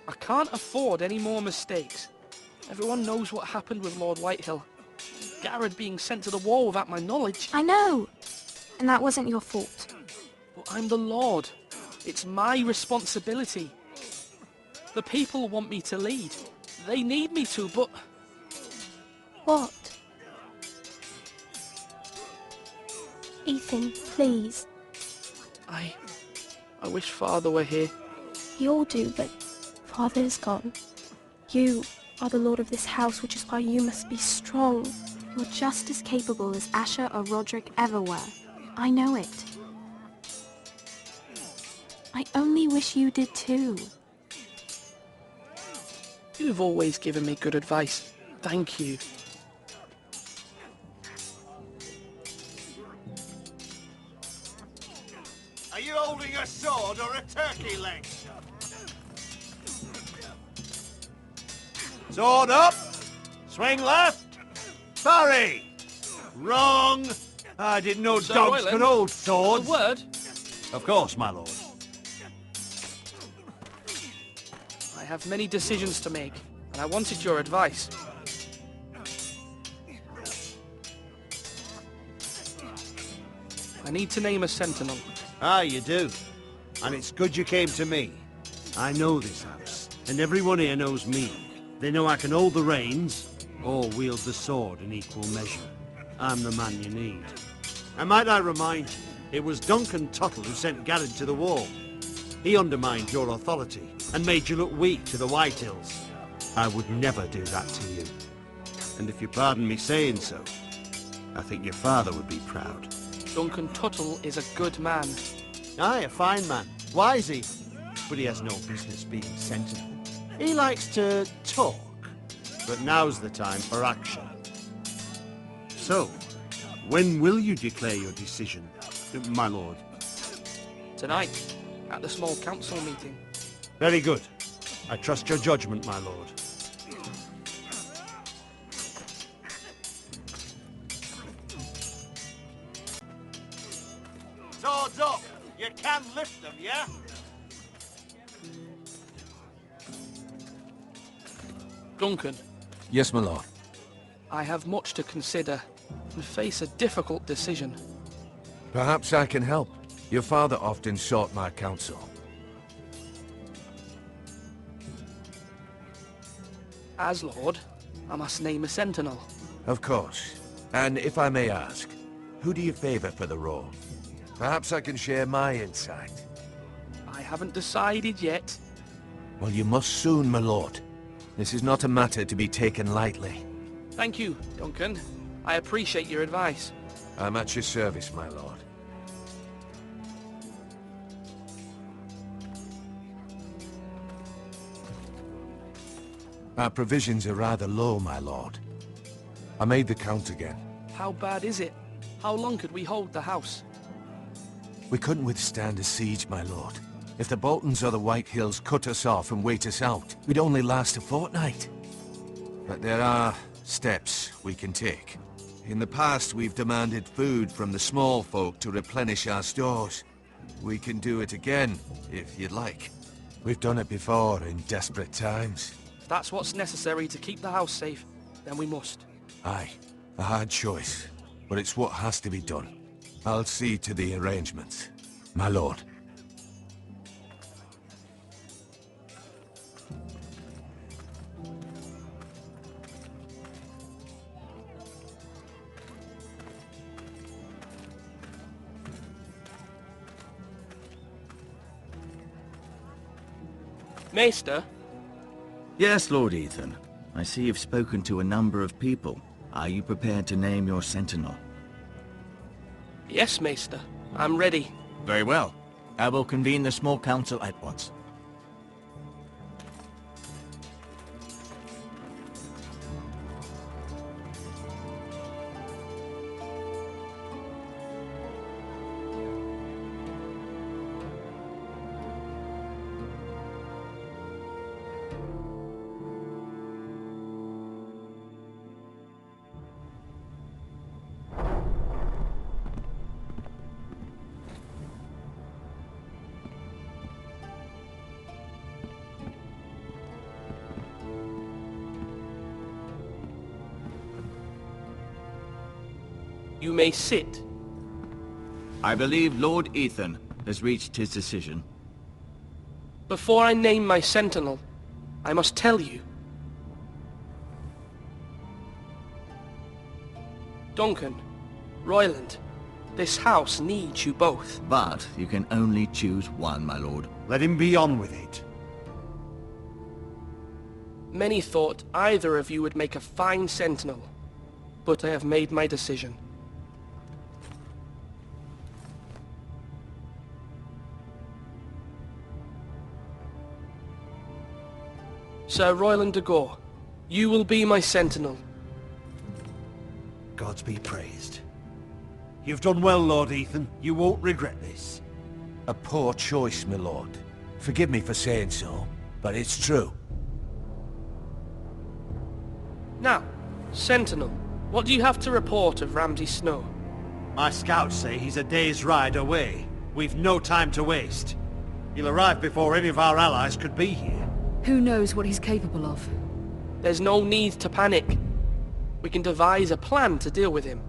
[SPEAKER 3] I can't afford any more mistakes. Everyone knows what happened with Lord Whitehill. Garrett being sent to the war without my knowledge.
[SPEAKER 2] I know. And that wasn't your fault.
[SPEAKER 3] But I'm the Lord. It's my responsibility. The people want me to lead. They need me to, but...
[SPEAKER 2] What? Ethan, please.
[SPEAKER 3] I wish Father were here.
[SPEAKER 2] We all do, but Father is gone. You are the lord of this house, which is why you must be strong.
[SPEAKER 1] You're just as capable as Asher or Roderick ever were. I know it. I only wish you did too.
[SPEAKER 3] You've always given me good advice. Thank you.
[SPEAKER 17] Are you holding a sword or a turkey leg? Sword up! Swing left! Parry! Wrong! I didn't know
[SPEAKER 3] Sir
[SPEAKER 17] dogs
[SPEAKER 3] Royland,
[SPEAKER 17] could hold swords.
[SPEAKER 3] A word?
[SPEAKER 17] Of course, my lord.
[SPEAKER 3] I have many decisions to make, and I wanted your advice. I need to name a sentinel.
[SPEAKER 17] Ah, you do. And it's good you came to me. I know this house, and everyone here knows me. They know I can hold the reins, or wield the sword in equal measure. I'm the man you need. And might I remind you, it was Duncan Tuttle who sent Garrett to the war. He undermined your authority, and made you look weak to the Whitehills. I would never do that to you. And if you pardon me saying so, I think your father would be proud.
[SPEAKER 3] Duncan Tuttle is a good man.
[SPEAKER 17] Aye, a fine man. Wise even. But he has no business being sentinel. He likes to talk. But now's the time for action. So, when will you declare your decision, my lord?
[SPEAKER 3] Tonight, at the small council meeting.
[SPEAKER 17] Very good. I trust your judgment, my lord. Swords up! You can lift them, yeah?
[SPEAKER 3] Duncan.
[SPEAKER 5] Yes, my lord.
[SPEAKER 3] I have much to consider and face a difficult decision.
[SPEAKER 5] Perhaps I can help. Your father often sought my counsel.
[SPEAKER 3] As Lord, I must name a sentinel.
[SPEAKER 5] Of course. And if I may ask, who do you favor for the role? Perhaps I can share my insight.
[SPEAKER 3] I haven't decided yet.
[SPEAKER 5] Well, you must soon, my lord. This is not a matter to be taken lightly.
[SPEAKER 3] Thank you, Duncan. I appreciate your advice.
[SPEAKER 5] I'm at your service, my lord. Our provisions are rather low, my lord. I made the count again.
[SPEAKER 3] How bad is it? How long could we hold the house?
[SPEAKER 5] We couldn't withstand a siege, my lord. If the Boltons or the Whitehills cut us off and wait us out, we'd only last a fortnight. But there are steps we can take. In the past, we've demanded food from the small folk to replenish our stores. We can do it again, if you'd like. We've done it before in desperate times.
[SPEAKER 3] If that's what's necessary to keep the house safe, then we must.
[SPEAKER 5] Aye, a hard choice, but it's what has to be done. I'll see to the arrangements, my lord.
[SPEAKER 3] Maester?
[SPEAKER 16] Yes, Lord Ethan. I see you've spoken to a number of people. Are you prepared to name your sentinel?
[SPEAKER 3] Yes, Maester. I'm ready.
[SPEAKER 16] Very well. I will convene the small council at once.
[SPEAKER 3] You may sit.
[SPEAKER 16] I believe Lord Ethan has reached his decision.
[SPEAKER 3] Before I name my sentinel, I must tell you. Duncan, Royland, this house needs you both.
[SPEAKER 16] But you can only choose one, my lord.
[SPEAKER 17] Let him be on with it.
[SPEAKER 3] Many thought either of you would make a fine sentinel, but I have made my decision. Sir Royland de Gore, you will be my sentinel.
[SPEAKER 17] Gods be praised. You've done well, Lord Ethan. You won't regret this.
[SPEAKER 5] A poor choice, my lord. Forgive me for saying so, but it's true.
[SPEAKER 3] Now, Sentinel, what do you have to report of Ramsay Snow?
[SPEAKER 17] My scouts say he's a day's ride away. We've no time to waste. He'll arrive before any of our allies could be here.
[SPEAKER 8] Who knows what he's capable of?
[SPEAKER 3] There's no need to panic. We can devise a plan to deal with him.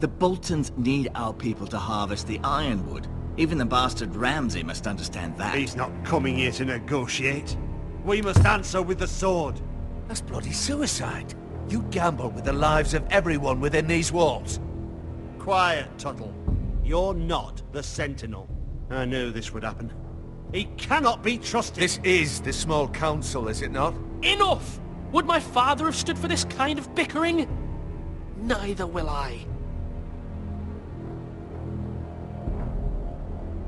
[SPEAKER 16] The Boltons need our people to harvest the ironwood. Even the bastard Ramsay must understand that.
[SPEAKER 17] He's not coming here to negotiate. We must answer with the sword.
[SPEAKER 5] That's bloody suicide. You gamble with the lives of everyone within these walls.
[SPEAKER 17] Quiet, Tuttle. You're not the Sentinel. I knew this would happen. He cannot be trusted.
[SPEAKER 5] This is the small council, is it not?
[SPEAKER 3] Enough! Would my father have stood for this kind of bickering? Neither will I.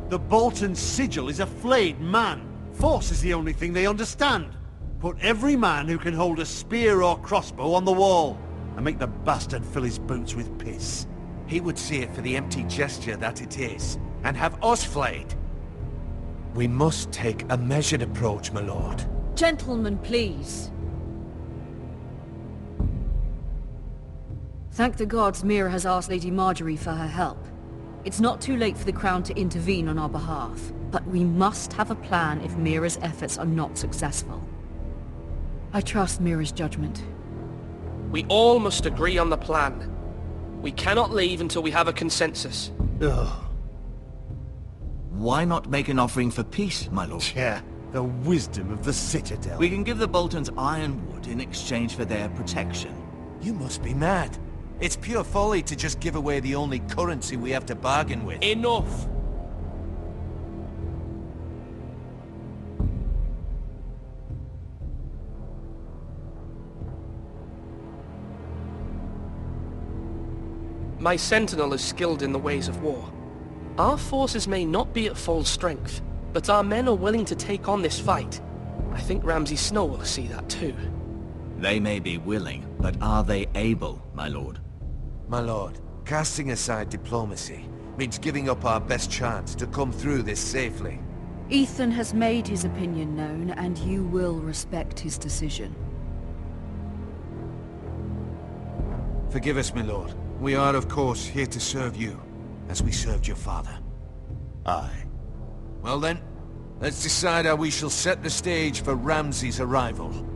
[SPEAKER 17] The Bolton sigil is a flayed man. Force is the only thing they understand. Put every man who can hold a spear or crossbow on the wall, and make the bastard fill his boots with piss.
[SPEAKER 5] He would see it for the empty gesture that it is, and have us flayed. We must take a measured approach, my lord.
[SPEAKER 8] Gentlemen, please. Thank the gods Mira has asked Lady Marjorie for her help. It's not too late for the Crown to intervene on our behalf, but we must have a plan if Mira's efforts are not successful. I trust Mira's judgment.
[SPEAKER 3] We all must agree on the plan. We cannot leave until we have a consensus.
[SPEAKER 17] Ugh.
[SPEAKER 16] Why not make an offering for peace, my lord?
[SPEAKER 17] Yeah, the wisdom of the Citadel.
[SPEAKER 16] We can give the Boltons ironwood in exchange for their protection.
[SPEAKER 5] You must be mad. It's pure folly to just give away the only currency we have to bargain with.
[SPEAKER 9] Enough! My sentinel is skilled in the ways of war. Our forces may not be at full strength, but our men are willing to take on this fight. I think Ramsay Snow will see that too.
[SPEAKER 16] They may be willing, but are they able, my lord?
[SPEAKER 5] My lord, casting aside diplomacy means giving up our best chance to come through this safely.
[SPEAKER 8] Ethan has made his opinion known, and you will respect his decision.
[SPEAKER 5] Forgive us, my lord. We are, of course, here to serve you, as we served your father.
[SPEAKER 16] Aye.
[SPEAKER 5] Well then, let's decide how we shall set the stage for Ramsay's arrival.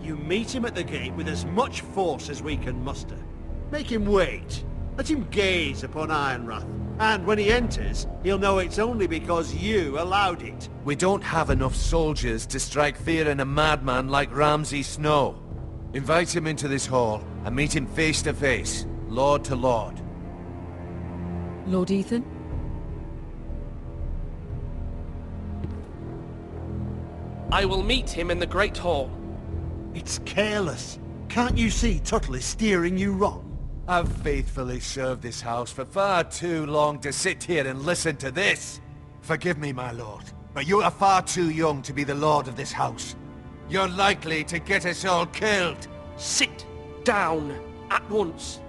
[SPEAKER 17] You meet him at the gate with as much force as we can muster. Make him wait. Let him gaze upon Ironrath. And when he enters, he'll know it's only because you allowed it.
[SPEAKER 5] We don't have enough soldiers to strike fear in a madman like Ramsay Snow. Invite him into this hall and meet him face to face, lord to lord.
[SPEAKER 8] Lord Ethan?
[SPEAKER 3] I will meet him in the Great Hall.
[SPEAKER 17] It's careless. Can't you see Tuttle is steering you wrong?
[SPEAKER 5] I've faithfully served this house for far too long to sit here and listen to this. Forgive me, my lord, but you are far too young to be the lord of this house. You're likely to get us all killed.
[SPEAKER 3] Sit down at once.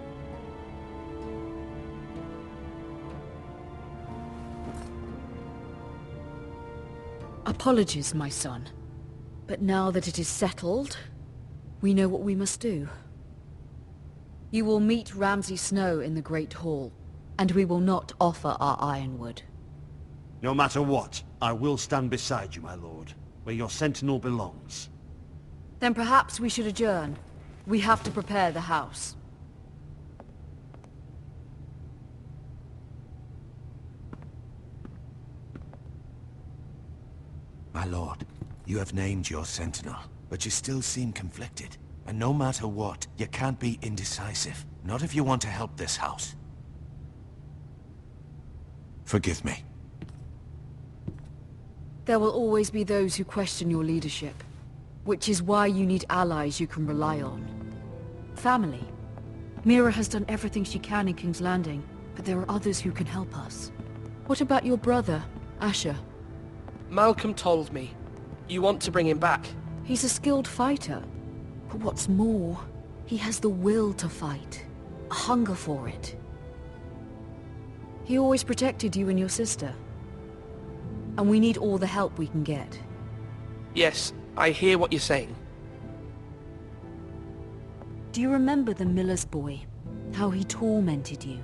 [SPEAKER 8] Apologies, my son. But now that it is settled, we know what we must do. You will meet Ramsay Snow in the Great Hall, and we will not offer our ironwood.
[SPEAKER 17] No matter what, I will stand beside you, my lord, where your sentinel belongs.
[SPEAKER 8] Then perhaps we should adjourn. We have to prepare the house.
[SPEAKER 5] My lord, you have named your sentinel, but you still seem conflicted. And no matter what, you can't be indecisive. Not if you want to help this house. Forgive me.
[SPEAKER 8] There will always be those who question your leadership, which is why you need allies you can rely on. Family. Mira has done everything she can in King's Landing, but there are others who can help us. What about your brother, Asher?
[SPEAKER 3] Malcolm told me. You want to bring him back?
[SPEAKER 8] He's a skilled fighter. But what's more, he has the will to fight. A hunger for it. He always protected you and your sister. And we need all the help we can get.
[SPEAKER 3] Yes, I hear what you're saying.
[SPEAKER 8] Do you remember the miller's boy? How he tormented you?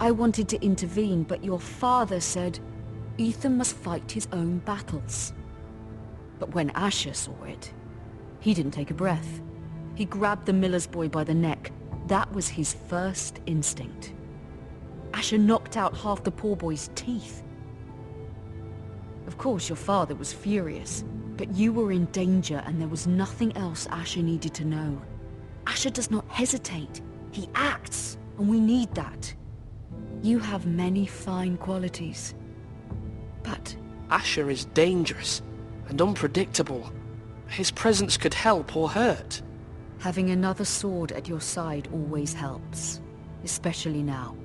[SPEAKER 8] I wanted to intervene, but your father said Ethan must fight his own battles. But when Asher saw it, he didn't take a breath. He grabbed the miller's boy by the neck. That was his first instinct. Asher knocked out half the poor boy's teeth. Of course, your father was furious, but you were in danger and there was nothing else Asher needed to know. Asher does not hesitate. He acts, and we need that. You have many fine qualities, but...
[SPEAKER 3] Asher is dangerous and unpredictable. His presence could help or hurt.
[SPEAKER 8] Having another sword at your side always helps, especially now.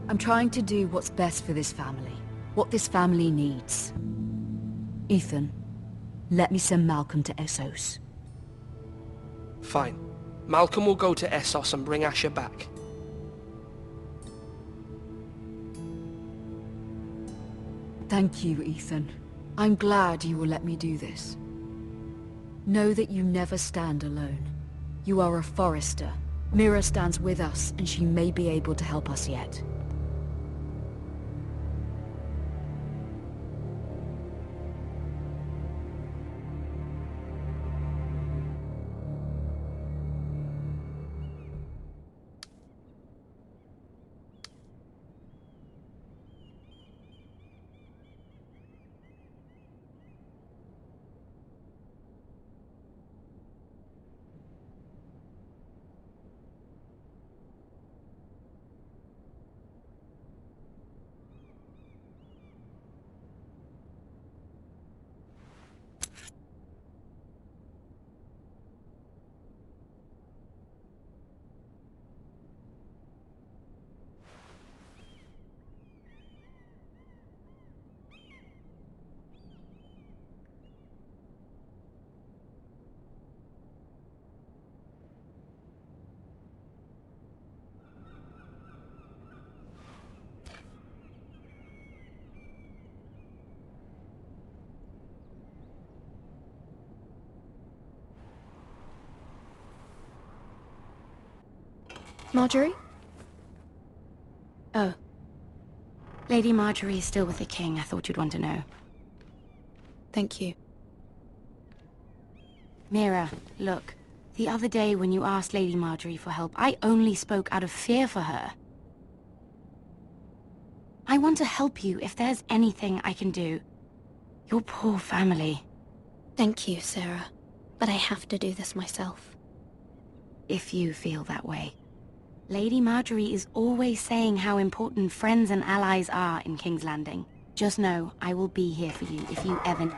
[SPEAKER 8] I'm trying to do what's best for this family, what this family needs. Ethan, let me send Malcolm to Essos.
[SPEAKER 3] Fine. Malcolm will go to Essos and bring Asher back.
[SPEAKER 8] Thank you, Ethan. I'm glad you will let me do this. Know that you never stand alone. You are a Forester. Mira stands with us, and she may be able to help us yet.
[SPEAKER 1] Marjorie? Oh.
[SPEAKER 13] Lady Marjorie is still with the king. I thought you'd want to know.
[SPEAKER 1] Thank you.
[SPEAKER 13] Mira, look. The other day when you asked Lady Marjorie for help, I only spoke out of fear for her. I want to help you if there's anything I can do. Your poor family.
[SPEAKER 1] Thank you, Sarah. But I have to do this myself.
[SPEAKER 13] If you feel that way. Lady Marjorie is always saying how important friends and allies are in King's Landing. Just know, I will be here for you if you ever...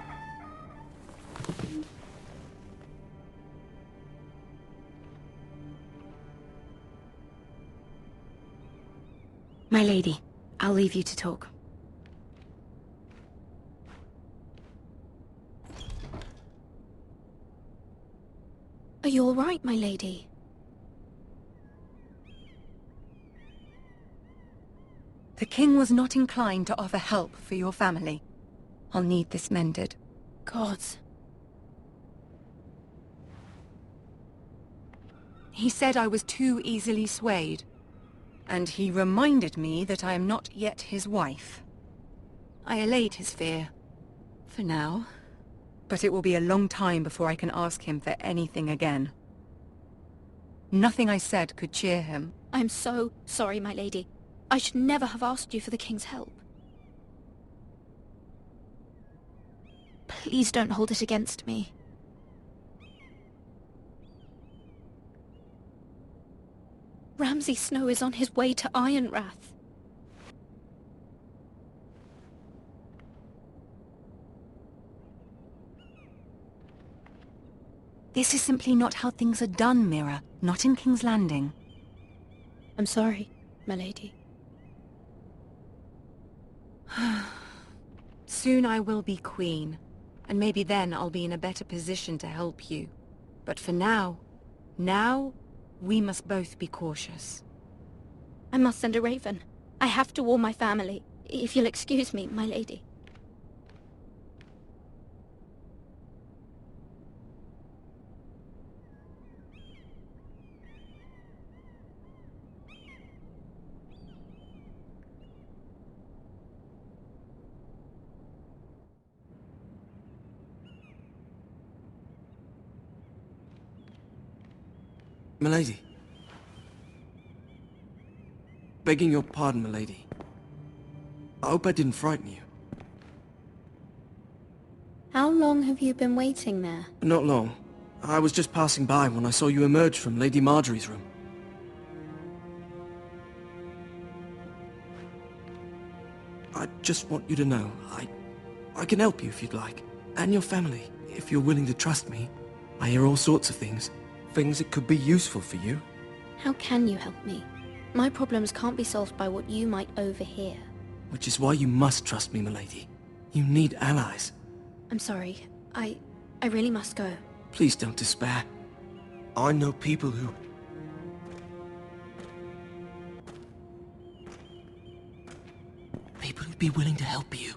[SPEAKER 13] My lady, I'll leave you to talk.
[SPEAKER 1] Are you all right, my lady?
[SPEAKER 10] The king was not inclined to offer help for your family. I'll need this mended.
[SPEAKER 1] Gods.
[SPEAKER 10] He said I was too easily swayed. And he reminded me that I am not yet his wife. I allayed his fear. For now. But it will be a long time before I can ask him for anything again. Nothing I said could cheer him.
[SPEAKER 1] I'm so sorry, my lady. I should never have asked you for the king's help. Please don't hold it against me. Ramsay Snow is on his way to Ironrath.
[SPEAKER 10] This is simply not how things are done, Mira. Not in King's Landing.
[SPEAKER 1] I'm sorry, my lady.
[SPEAKER 10] Soon I will be queen, and maybe then I'll be in a better position to help you. But for now, we must both be cautious.
[SPEAKER 1] I must send a raven. I have to warn my family. If you'll excuse me, my lady.
[SPEAKER 9] Milady. Begging your pardon, milady. I hope I didn't frighten you.
[SPEAKER 1] How long have you been waiting there?
[SPEAKER 9] Not long. I was just passing by when I saw you emerge from Lady Marjorie's room. I just want you to know, I can help you if you'd like. And your family, if you're willing to trust me. I hear all sorts of things. Things that could be useful for you.
[SPEAKER 1] How can you help me? My problems can't be solved by what you might overhear.
[SPEAKER 9] Which is why you must trust me, milady. You need allies.
[SPEAKER 1] I'm sorry. I really must go.
[SPEAKER 9] Please don't despair. I know people who... People who'd be willing to help you.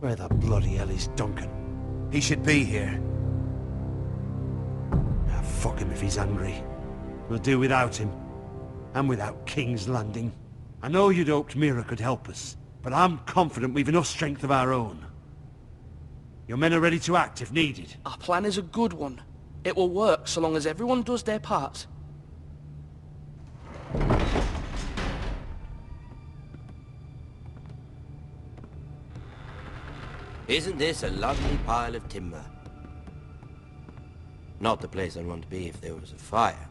[SPEAKER 4] Where the bloody hell is Duncan?
[SPEAKER 5] He should be here.
[SPEAKER 4] Ah, fuck him if he's angry. We'll do without him. And without King's Landing. I know you'd hoped Mira could help us, but I'm confident we've enough strength of our own. Your men are ready to act if needed.
[SPEAKER 3] Our plan is a good one. It will work so long as everyone does their part.
[SPEAKER 14] Isn't this a lovely pile of timber? Not the place I'd want to be if there was a fire.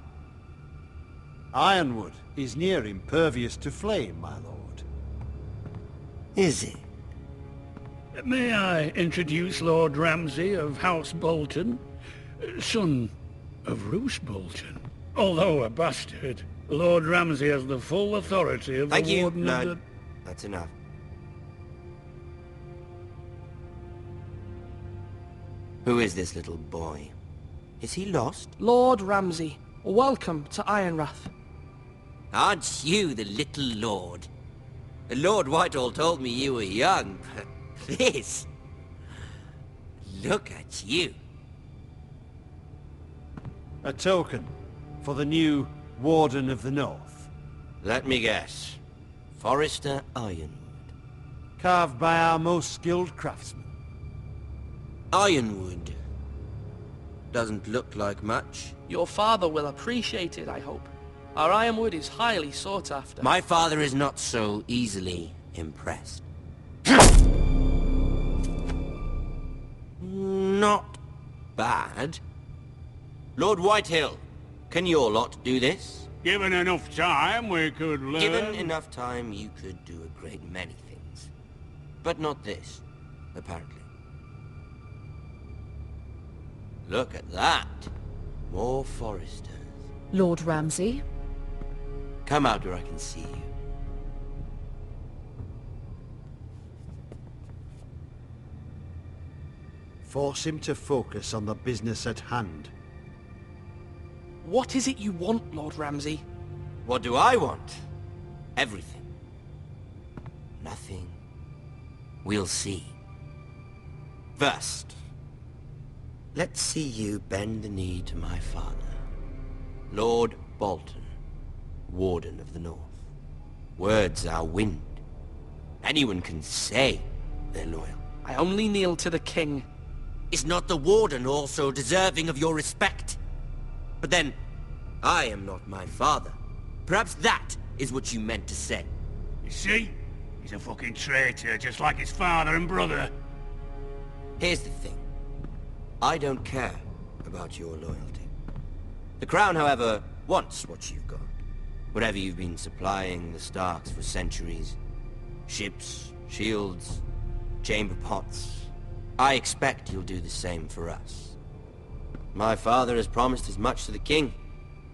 [SPEAKER 17] Ironwood is near impervious to flame, my lord.
[SPEAKER 14] Is it?
[SPEAKER 6] May I introduce Lord Ramsay of House Bolton, son of Roose Bolton? Although a bastard, Lord Ramsay has the full authority of
[SPEAKER 14] Thank
[SPEAKER 6] the
[SPEAKER 14] you,
[SPEAKER 6] Warden of
[SPEAKER 14] Lord.
[SPEAKER 6] the...
[SPEAKER 14] That's enough. Who is this little boy? Is he lost?
[SPEAKER 3] Lord Ramsay, welcome to Ironrath.
[SPEAKER 14] Aren't you the little lord? Lord Whitehill told me you were young, but this... Look at you.
[SPEAKER 17] A token for the new Warden of the North.
[SPEAKER 14] Let me guess. Forrester Ironwood.
[SPEAKER 17] Carved by our most skilled craftsmen.
[SPEAKER 14] Ironwood. Doesn't look like much.
[SPEAKER 3] Your father will appreciate it, I hope. Our ironwood is highly sought after.
[SPEAKER 14] My father is not so easily impressed. Not bad. Lord Whitehill, can your lot do this?
[SPEAKER 6] Given enough time, we could learn...
[SPEAKER 14] Given enough time, you could do a great many things. But not this, apparently. Look at that. More Forresters.
[SPEAKER 8] Lord Ramsay?
[SPEAKER 14] Come out where I can see you.
[SPEAKER 17] Force him to focus on the business at hand.
[SPEAKER 3] What is it you want, Lord Ramsay?
[SPEAKER 14] What do I want? Everything. Nothing. We'll see. First, let's see you bend the knee to my father, Lord Bolton, Warden of the North. Words are wind. Anyone can say they're loyal.
[SPEAKER 3] I only kneel to the king.
[SPEAKER 14] Is not the Warden also deserving of your respect? But then, I am not my father. Perhaps that is what you meant to say.
[SPEAKER 6] You see? He's a fucking traitor, just like his father and brother.
[SPEAKER 14] Here's the thing. I don't care about your loyalty. The Crown, however, wants what you've got. Whatever you've been supplying the Starks for centuries. Ships, shields, chamber pots. I expect you'll do the same for us. My father has promised as much to the king.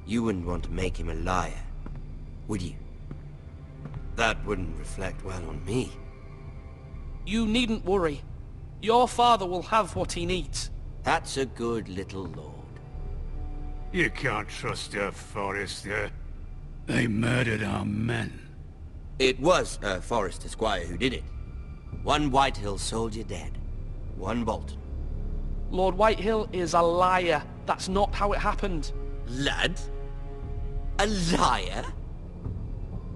[SPEAKER 14] You wouldn't want to make him a liar, would you? That wouldn't reflect well on me.
[SPEAKER 3] You needn't worry. Your father will have what he needs.
[SPEAKER 14] That's a good little lord.
[SPEAKER 6] You can't trust a Forrester. They murdered our men.
[SPEAKER 14] It was a Forrester squire who did it. One Whitehill soldier dead. One Bolton.
[SPEAKER 3] Lord Whitehill is a liar. That's not how it happened.
[SPEAKER 14] Lad? A liar?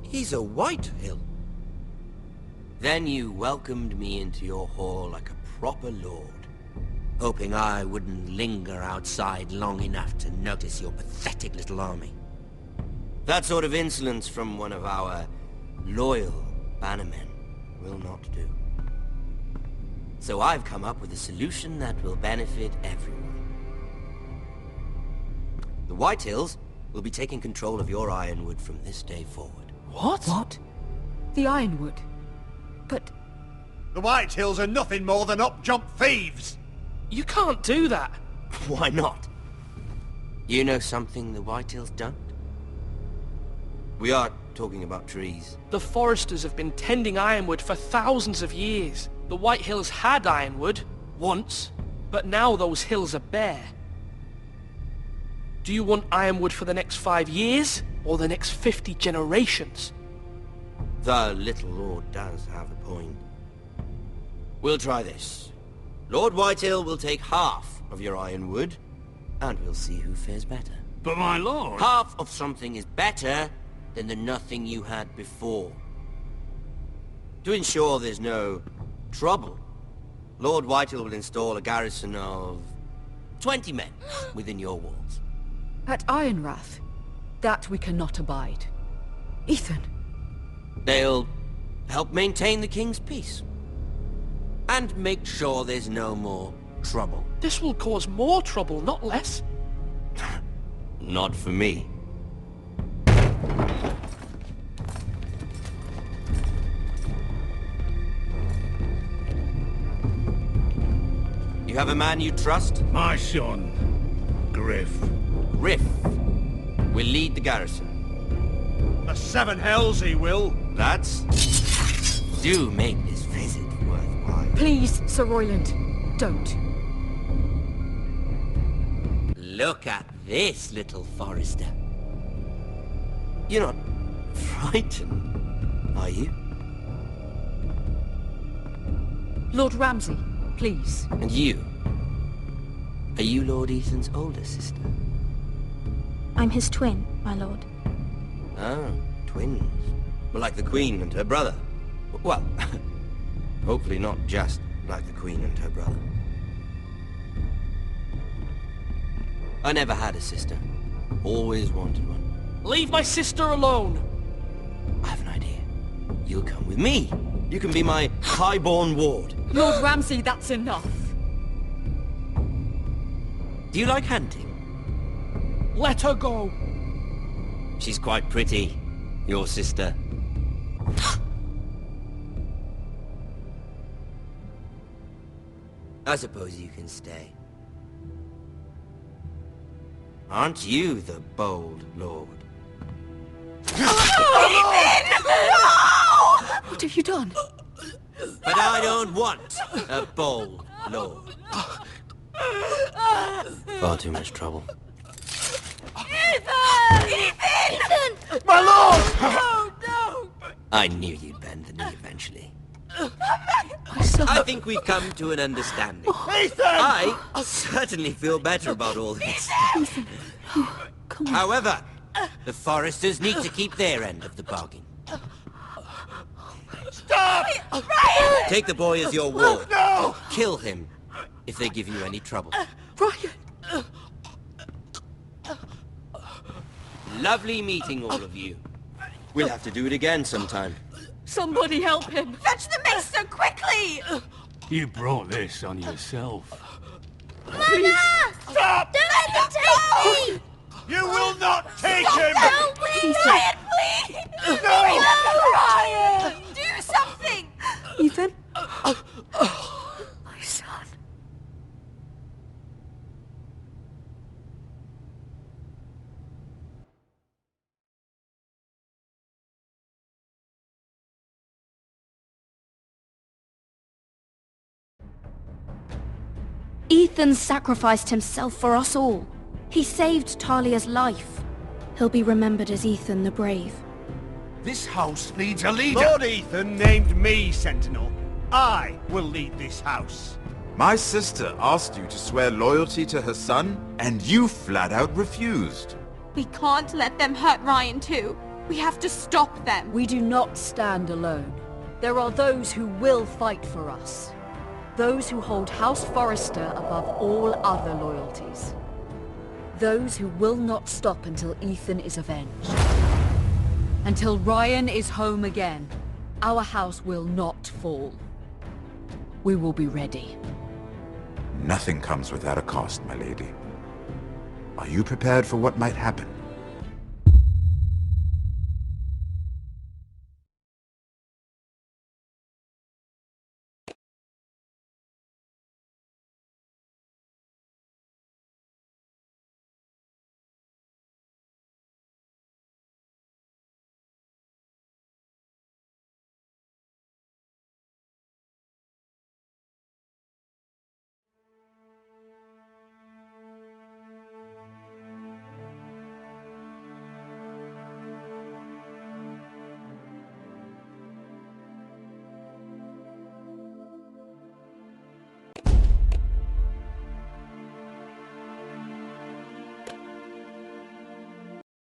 [SPEAKER 14] He's a Whitehill. Then you welcomed me into your hall like a proper lord, hoping I wouldn't linger outside long enough to notice your pathetic little army. That sort of insolence from one of our loyal bannermen will not do. So I've come up with a solution that will benefit everyone. The Whitehills will be taking control of your ironwood from this day forward.
[SPEAKER 3] What?
[SPEAKER 8] What? The Ironwood? But...
[SPEAKER 17] The Whitehills are nothing more than up-jump thieves!
[SPEAKER 3] You can't do that!
[SPEAKER 14] Why not? You know something the Whitehills don't? We are talking about trees.
[SPEAKER 3] The Foresters have been tending ironwood for thousands of years. The Whitehills had ironwood, once, but now those hills are bare. Do you want ironwood for the next 5 years, or the next 50 generations?
[SPEAKER 14] The little lord does have a point. We'll try this. Lord Whitehill will take half of your ironwood, and we'll see who fares better.
[SPEAKER 6] But my lord...
[SPEAKER 14] Half of something is better than the nothing you had before. To ensure there's no trouble, Lord Whitehill will install a garrison of 20 men within your walls.
[SPEAKER 8] At Ironrath? That we cannot abide. Ethan!
[SPEAKER 14] They'll help maintain the king's peace. And make sure there's no more trouble.
[SPEAKER 3] This will cause more trouble, not less.
[SPEAKER 14] Not for me. You have a man you trust?
[SPEAKER 6] My son, Griff.
[SPEAKER 14] Griff? will lead the garrison.
[SPEAKER 4] The seven hells he will.
[SPEAKER 14] Lads, do make this visit worthwhile.
[SPEAKER 8] Please, Sir Royland, don't.
[SPEAKER 14] Look at this, little Forrester. You're not frightened, are you?
[SPEAKER 8] Lord Ramsay, please.
[SPEAKER 14] And you? Are you Lord Ethan's older sister?
[SPEAKER 2] I'm his twin, my lord.
[SPEAKER 14] Oh, twins. Well, like the Queen and her brother. Well, hopefully not just like the Queen and her brother. I never had a sister. Always wanted one.
[SPEAKER 3] Leave my sister alone!
[SPEAKER 14] I have an idea. You'll come with me. You can be my highborn ward.
[SPEAKER 8] Lord Ramsay, that's enough.
[SPEAKER 14] Do you like hunting?
[SPEAKER 3] Let her go!
[SPEAKER 14] She's quite pretty, your sister. I suppose you can stay. Aren't you the bold lord?
[SPEAKER 8] What have you done?
[SPEAKER 14] But I don't want a bold lord. Far too much trouble.
[SPEAKER 2] Ethan! Ethan!
[SPEAKER 3] My lord!
[SPEAKER 2] No, no!
[SPEAKER 14] I knew you'd bend the knee eventually.
[SPEAKER 8] My son.
[SPEAKER 14] I think we've come to an understanding.
[SPEAKER 3] Ethan!
[SPEAKER 14] I certainly feel better about all this.
[SPEAKER 8] Ethan. Oh, come on.
[SPEAKER 14] However, the Foresters need to keep their end of the bargain.
[SPEAKER 3] Stop!
[SPEAKER 2] Ryan!
[SPEAKER 14] Take the boy as your ward.
[SPEAKER 3] No!
[SPEAKER 14] Kill him if they give you any trouble.
[SPEAKER 8] Ryan!
[SPEAKER 14] Lovely meeting all of you. We'll have to do it again sometime.
[SPEAKER 8] Somebody help him!
[SPEAKER 2] Fetch the maester quickly!
[SPEAKER 6] You brought this on yourself.
[SPEAKER 2] Mother!
[SPEAKER 3] Stop!
[SPEAKER 2] Don't let him take me!
[SPEAKER 4] You will not take him!
[SPEAKER 2] No, please! Ryan, please!
[SPEAKER 3] No!
[SPEAKER 2] Ryan! Do something!
[SPEAKER 8] Ethan? My son.
[SPEAKER 1] Ethan sacrificed himself for us all. He saved Talia's life. He'll be remembered as Ethan the Brave.
[SPEAKER 5] This house needs a leader.
[SPEAKER 4] Lord Ethan named me Sentinel. I will lead this house.
[SPEAKER 11] My sister asked you to swear loyalty to her son, and you flat out refused.
[SPEAKER 2] We can't let them hurt Ryan too. We have to stop them.
[SPEAKER 8] We do not stand alone. There are those who will fight for us. Those who hold House Forrester above all other loyalties. Those who will not stop until Ethan is avenged. Until Ryan is home again, our house will not fall. We will be ready.
[SPEAKER 11] Nothing comes without a cost, my lady. Are you prepared for what might happen?